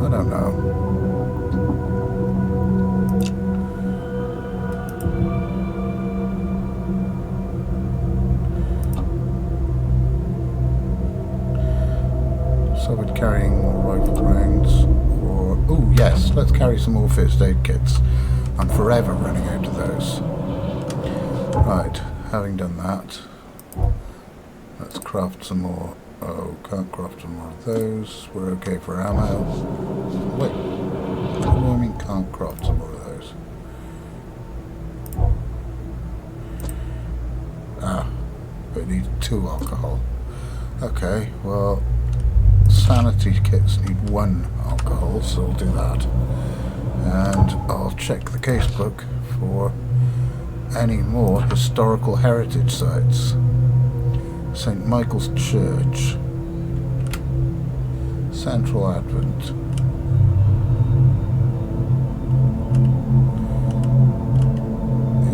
I don't know. So we're carrying more rifle rounds, or... Oh yes, let's carry some more first aid kits. I'm forever running out of those. Right, having done that, let's craft some more. Oh, can't craft some more of those. We're okay for ammo. Wait, what do I mean can't craft some more of those? Ah, we need 2 alcohol. Okay, well, sanity kits need 1 alcohol, so we'll do that. And I'll check the casebook for any more historical heritage sites. St. Michael's Church, Central Advent.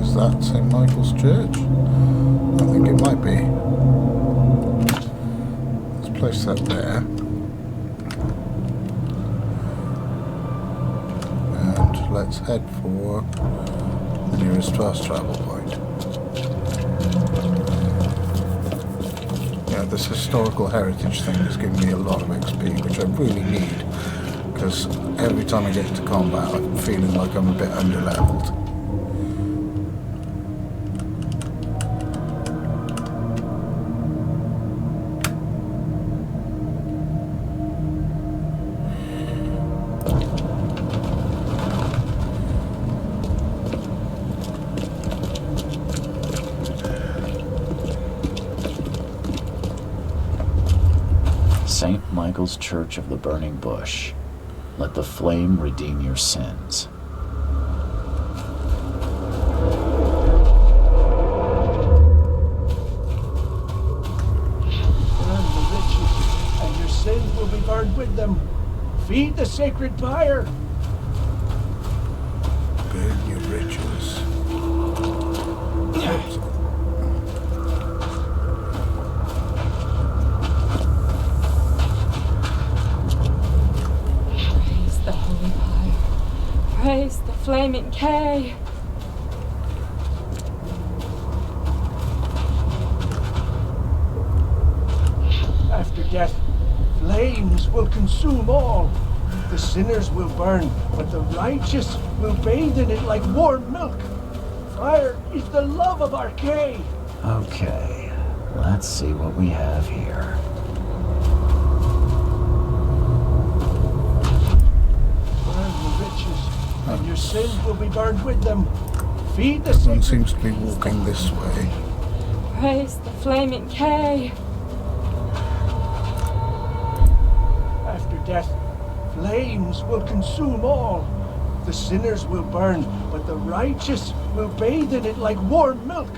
Is that St. Michael's Church? I think it might be. Let's place that there. And let's head for the nearest fast travel point. This historical heritage thing is giving me a lot of XP, which I really need, because every time I get into combat I'm feeling like I'm a bit underleveled. St. Michael's Church of the Burning Bush. Let the flame redeem your sins. Burn the riches, and your sins will be burned with them. Feed the sacred fire. Burn your riches. Praise the flaming K. After death, flames will consume all. The sinners will burn, but the righteous will bathe in it like warm milk. Fire is the love of our K. Okay, let's see what we have here. And your sins will be burned with them. Feed the Someone sacred... seems to be walking this way. Praise the flaming K. After death, flames will consume all. The sinners will burn, but the righteous will bathe in it like warm milk.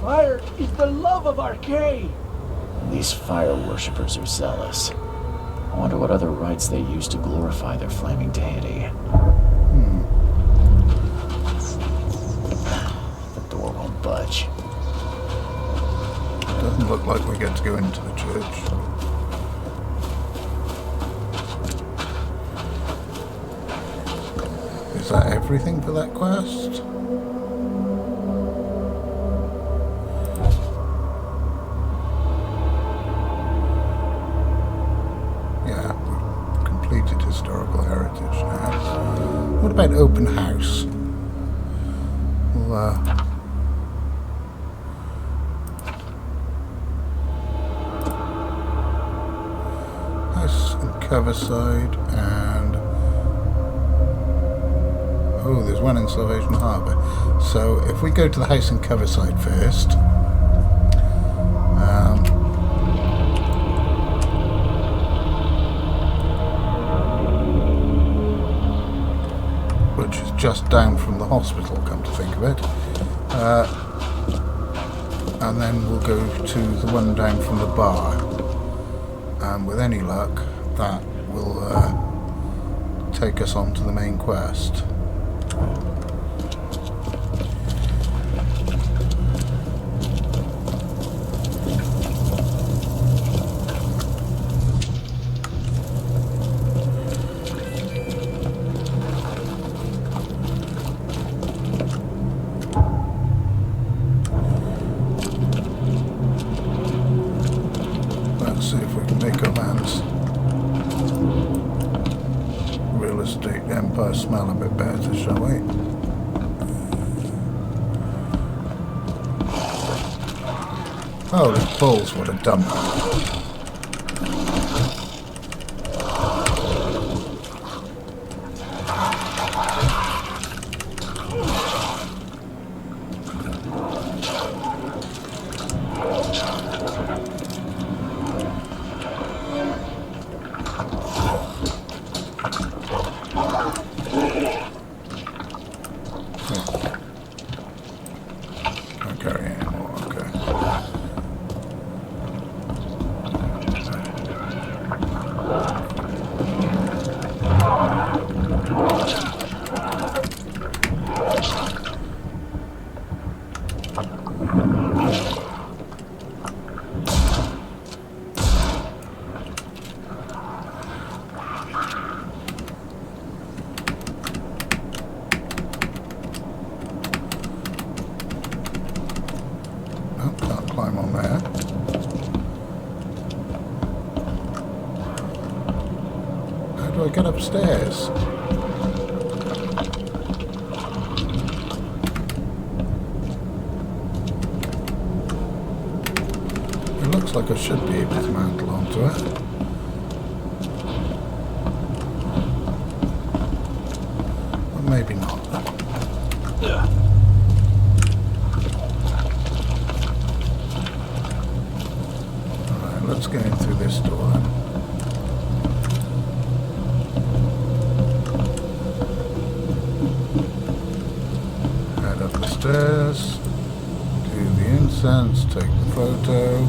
Fire is the love of our K. These fire worshippers are zealous. I wonder what other rites they use to glorify their flaming deity. The door won't budge. Doesn't look like we get to go into the church. Is that everything for that quest? Yeah, we've completed historical heritage now. What about open house? Well, house and cover side, and oh, there's one in Salvation Harbour. So if we go to the house and cover side first, which is just down from the hospital, come to think of it, and then we'll go to the one down from the bar, and with any luck that will take us on to the main quest. Let's see if we can make amends. State Empire smell a bit better, shall we? Holy balls, what a dump. Don't carry any more, okay. Can't climb on there. How do I get upstairs? It looks like I should be able to mantle onto it. But maybe not. Let's get in through this door then. Head up the stairs, do the incense, take the photo.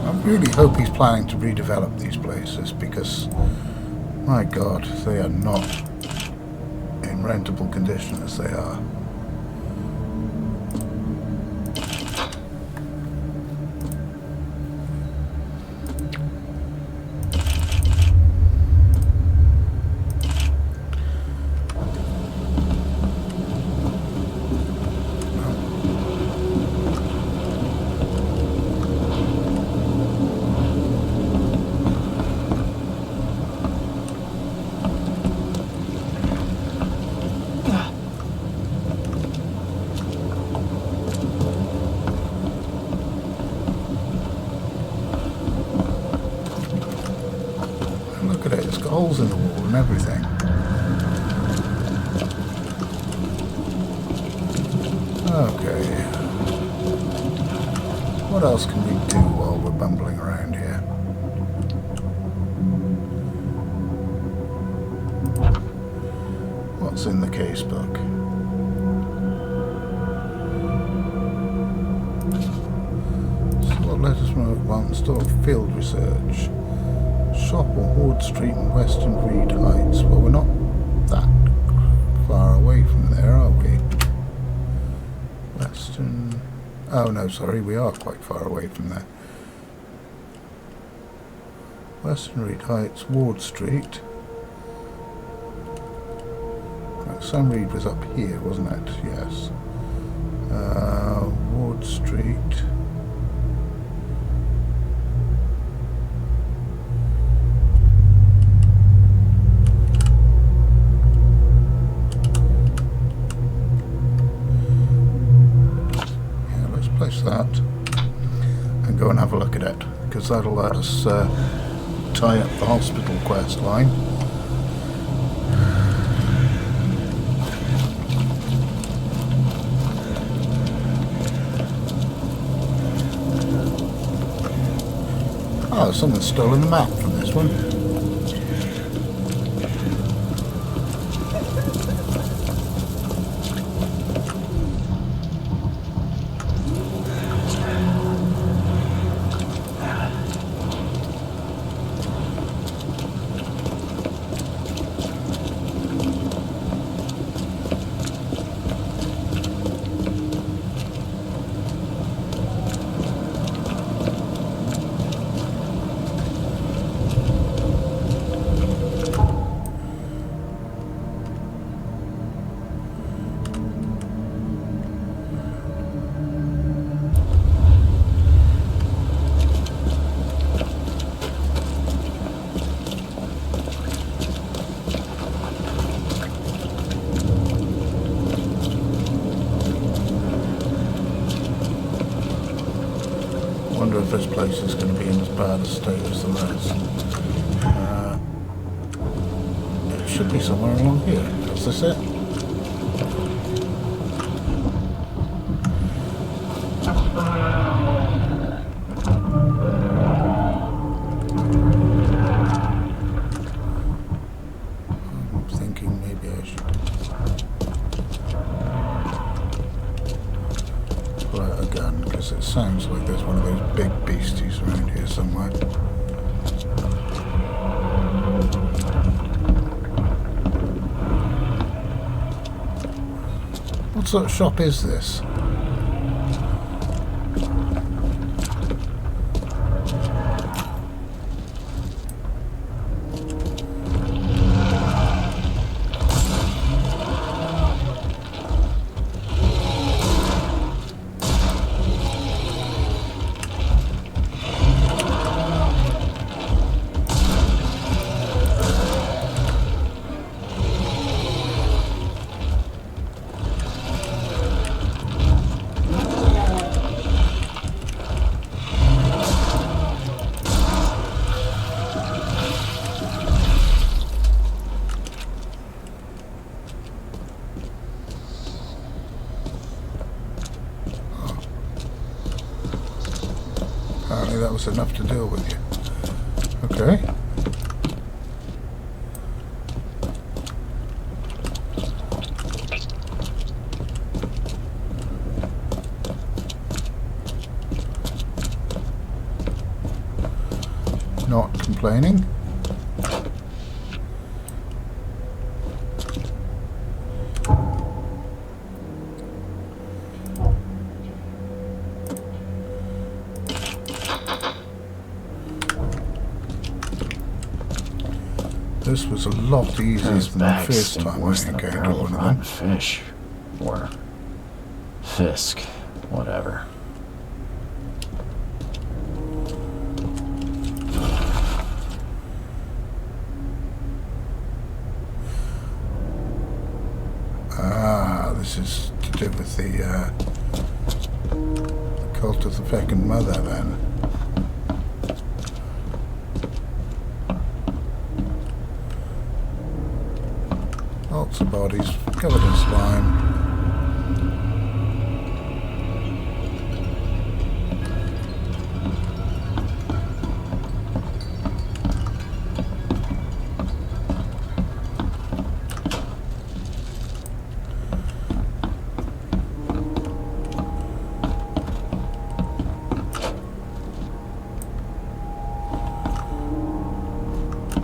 I really hope he's planning to redevelop these places because, my God, they are not in rentable condition as they are. Look at it, it's got holes in the wall and everything. Okay. What else can we do while we're bumbling around here? What's in the casebook? Sort letters from Mountain Store Field Research. Shop on Ward Street in Western Reed Heights. Well, we're not that far away from there, are we? Western... Oh no, sorry, we are quite far away from there. Western Reed Heights, Ward Street. Right, Sam Reed was up here, wasn't it? Yes. Ward Street. That and go and have a look at it because that'll let us tie up the hospital quest line. Oh, someone's stolen the map from this one. wonder if this place is going to be in as bad a state as the rest. It should be somewhere along here. Is this it? I'm thinking maybe I should pull out a gun, because it sounds like there's one of those big beasties around here somewhere. What sort of shop is this? Apparently that was enough to deal with you. Okay. Not complaining. This was a lot easier Those than the bags first stink time I worse than a encountered barrel of one of rotten them. fish. Or fisk. Whatever. Ah, this is to do with the cult of the Feckin' Mother then. Lots of bodies covered in slime.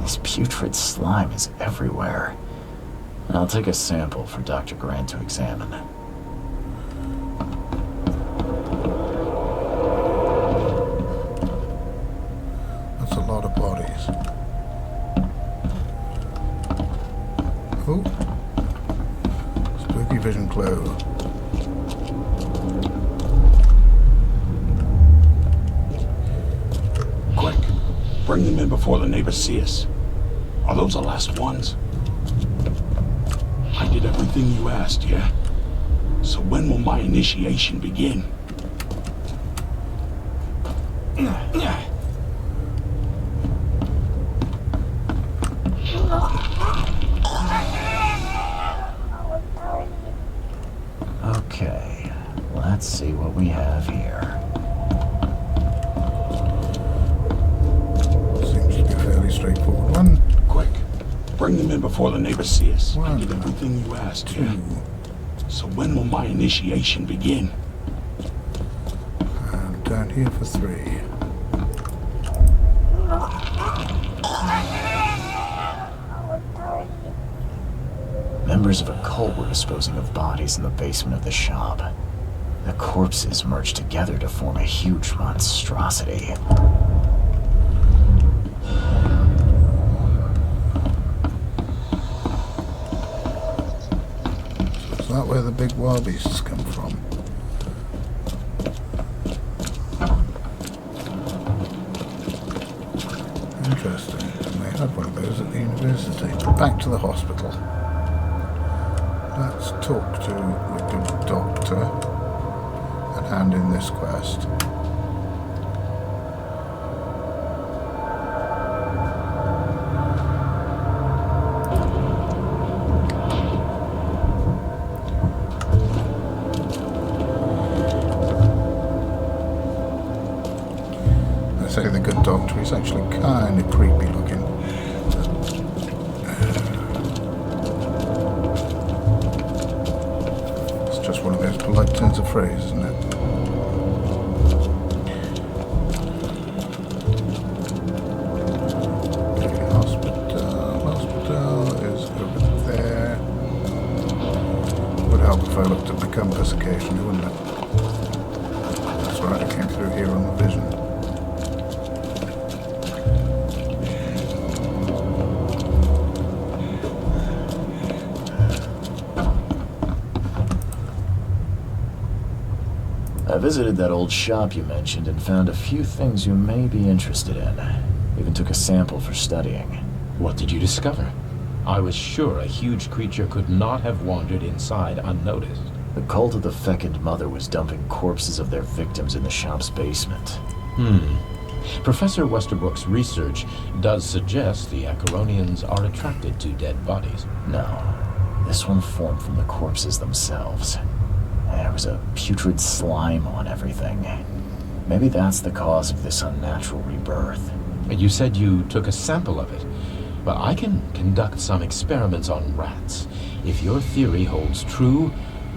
This putrid slime is everywhere. I'll take a sample for Dr. Grant to examine. That's a lot of bodies. Oh. Spooky vision clue. Quick, bring them in before the neighbors see us. Are those the last ones? I did everything you asked, yeah? So when will my initiation begin? Okay, let's see what we have here. Seems to be a fairly straightforward one. Quick, bring them in before the neighbors see us. One, I did everything you asked, yeah? So when will my initiation begin? And down here for 3. Members of a cult were disposing of bodies in the basement of the shop. The corpses merged together to form a huge monstrosity. So is that where the big wild beasts come from? Interesting. And they had one of those at the university. Back to the hospital. Let's talk to the good doctor and hand in this quest. doctor. He's actually kind of creepy looking. It's just one of those polite turns of phrase, isn't it? Okay, hospital is over there. Would help if I looked at my compass occasionally, wouldn't it? That's right, I came through here on the vision. I visited that old shop you mentioned and found a few things you may be interested in. Even took a sample for studying. What did you discover? I was sure a huge creature could not have wandered inside unnoticed. The cult of the Fecund Mother was dumping corpses of their victims in the shop's basement. Professor Westerbrook's research does suggest the Acheronians are attracted to dead bodies. No. This one formed from the corpses themselves. There was a putrid slime on everything. Maybe that's the cause of this unnatural rebirth. You said you took a sample of it. Well, I can conduct some experiments on rats. If your theory holds true,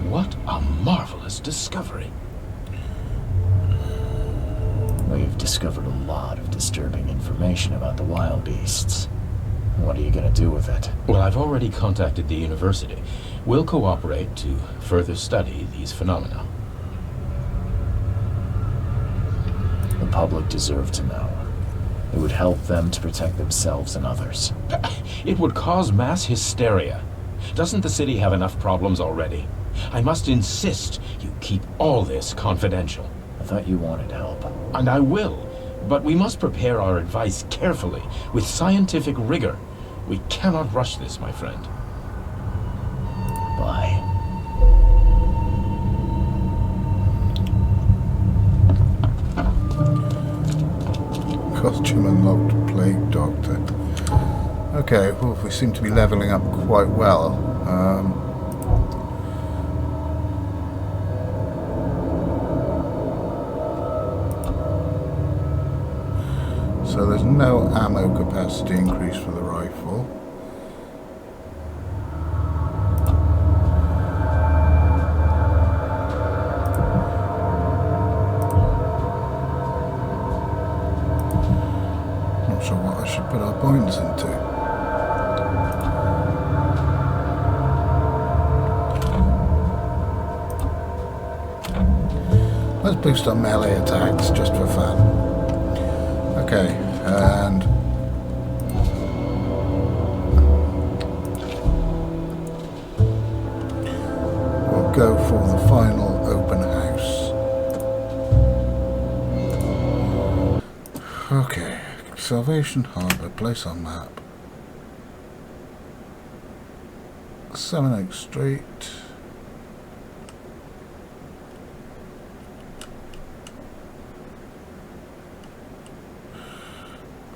what a marvelous discovery. We've discovered a lot of disturbing information about the wild beasts. What are you going to do with it? Well, I've already contacted the university. We'll cooperate to further study these phenomena. The public deserve to know. It would help them to protect themselves and others. It would cause mass hysteria. Doesn't the city have enough problems already? I must insist you keep all this confidential. I thought you wanted help. And I will, but we must prepare our advice carefully, with scientific rigor. We cannot rush this, my friend. Bye. Costume unlocked, plague doctor. Okay, well, we seem to be leveling up quite well. So there's no ammo capacity increase for the rifle. Not sure what I should put our points into. Let's boost our melee attacks just for fun. Okay, and we'll go for the final open house. Okay, Salvation Harbour, place on map. 7 Oak Street.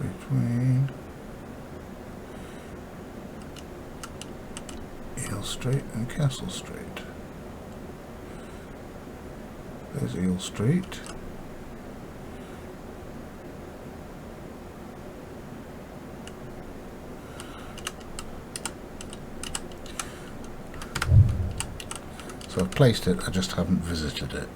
Between Eel Street and Castle Street. There's Eel Street. So I've placed it, I just haven't visited it.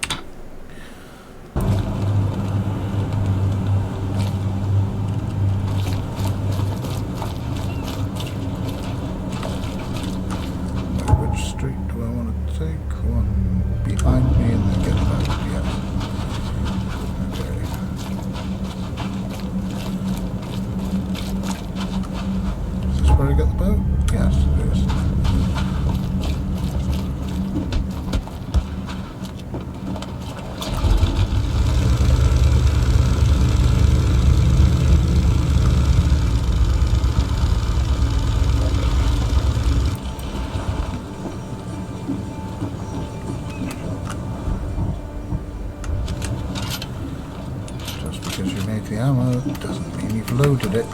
The ammo doesn't mean you've loaded it.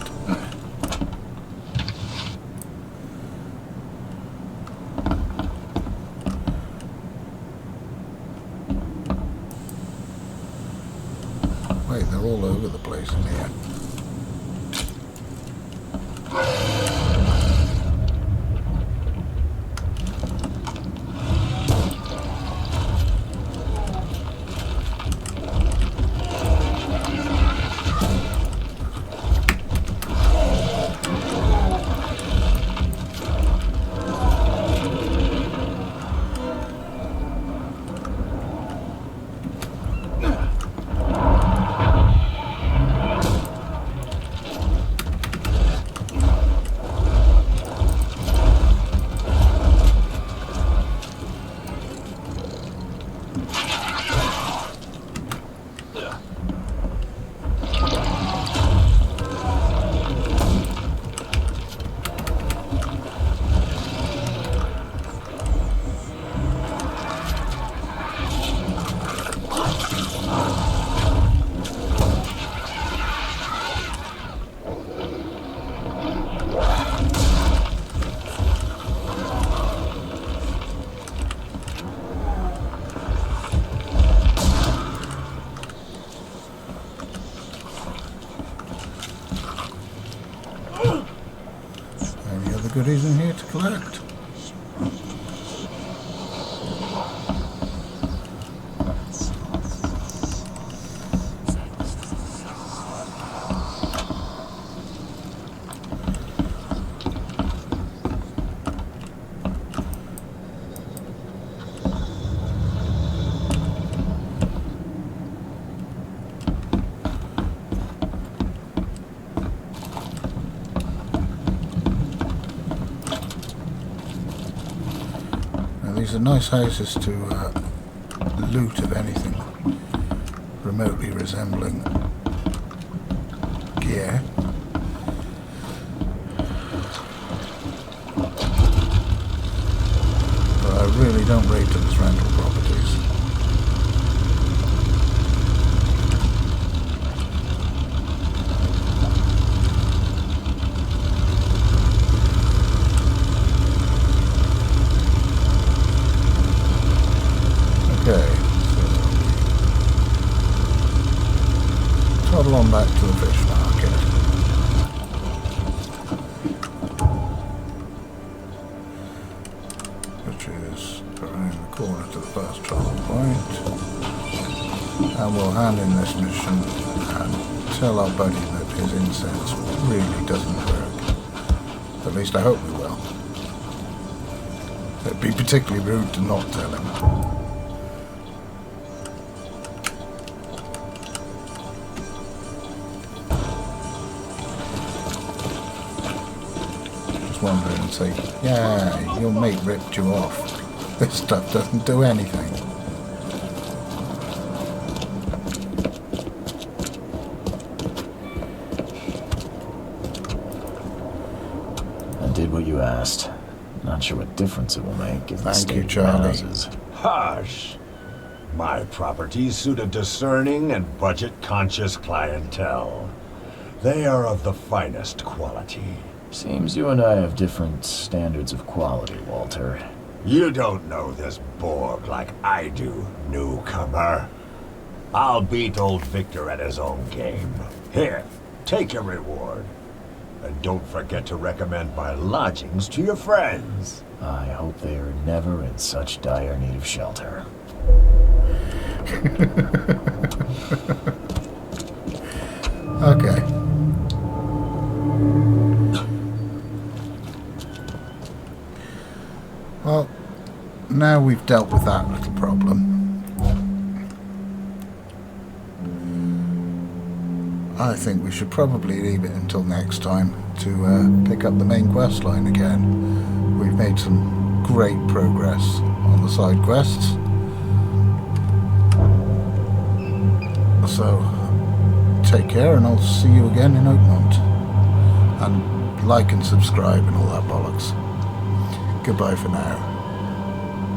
Wait, they're all over the place in here. Goodies in here to collect. These are nice houses to loot of anything remotely resembling gear. But I really don't rate them as rental properties. Okay, so toddle on back to the fish market. Which is around the corner to the first travel point. And we'll hand in this mission and tell our buddy that his incense really doesn't work. At least I hope we will. It'd be particularly rude to not tell him. Wander and say, yeah, your mate ripped you off. This stuff doesn't do anything. I did what you asked. Not sure what difference it will make in the state of your houses. Hush! My properties suit a discerning and budget-conscious clientele. They are of the finest quality. Seems you and I have different standards of quality, Walter. You don't know this Borg like I do, newcomer. I'll beat old Victor at his own game. Here, take your reward. And don't forget to recommend my lodgings to your friends. I hope they are never in such dire need of shelter. Okay. Well, now we've dealt with that little problem, I think we should probably leave it until next time to pick up the main quest line again. We've made some great progress on the side quests. So, take care and I'll see you again in Oakmont. And like and subscribe and all that bollocks. Goodbye for now.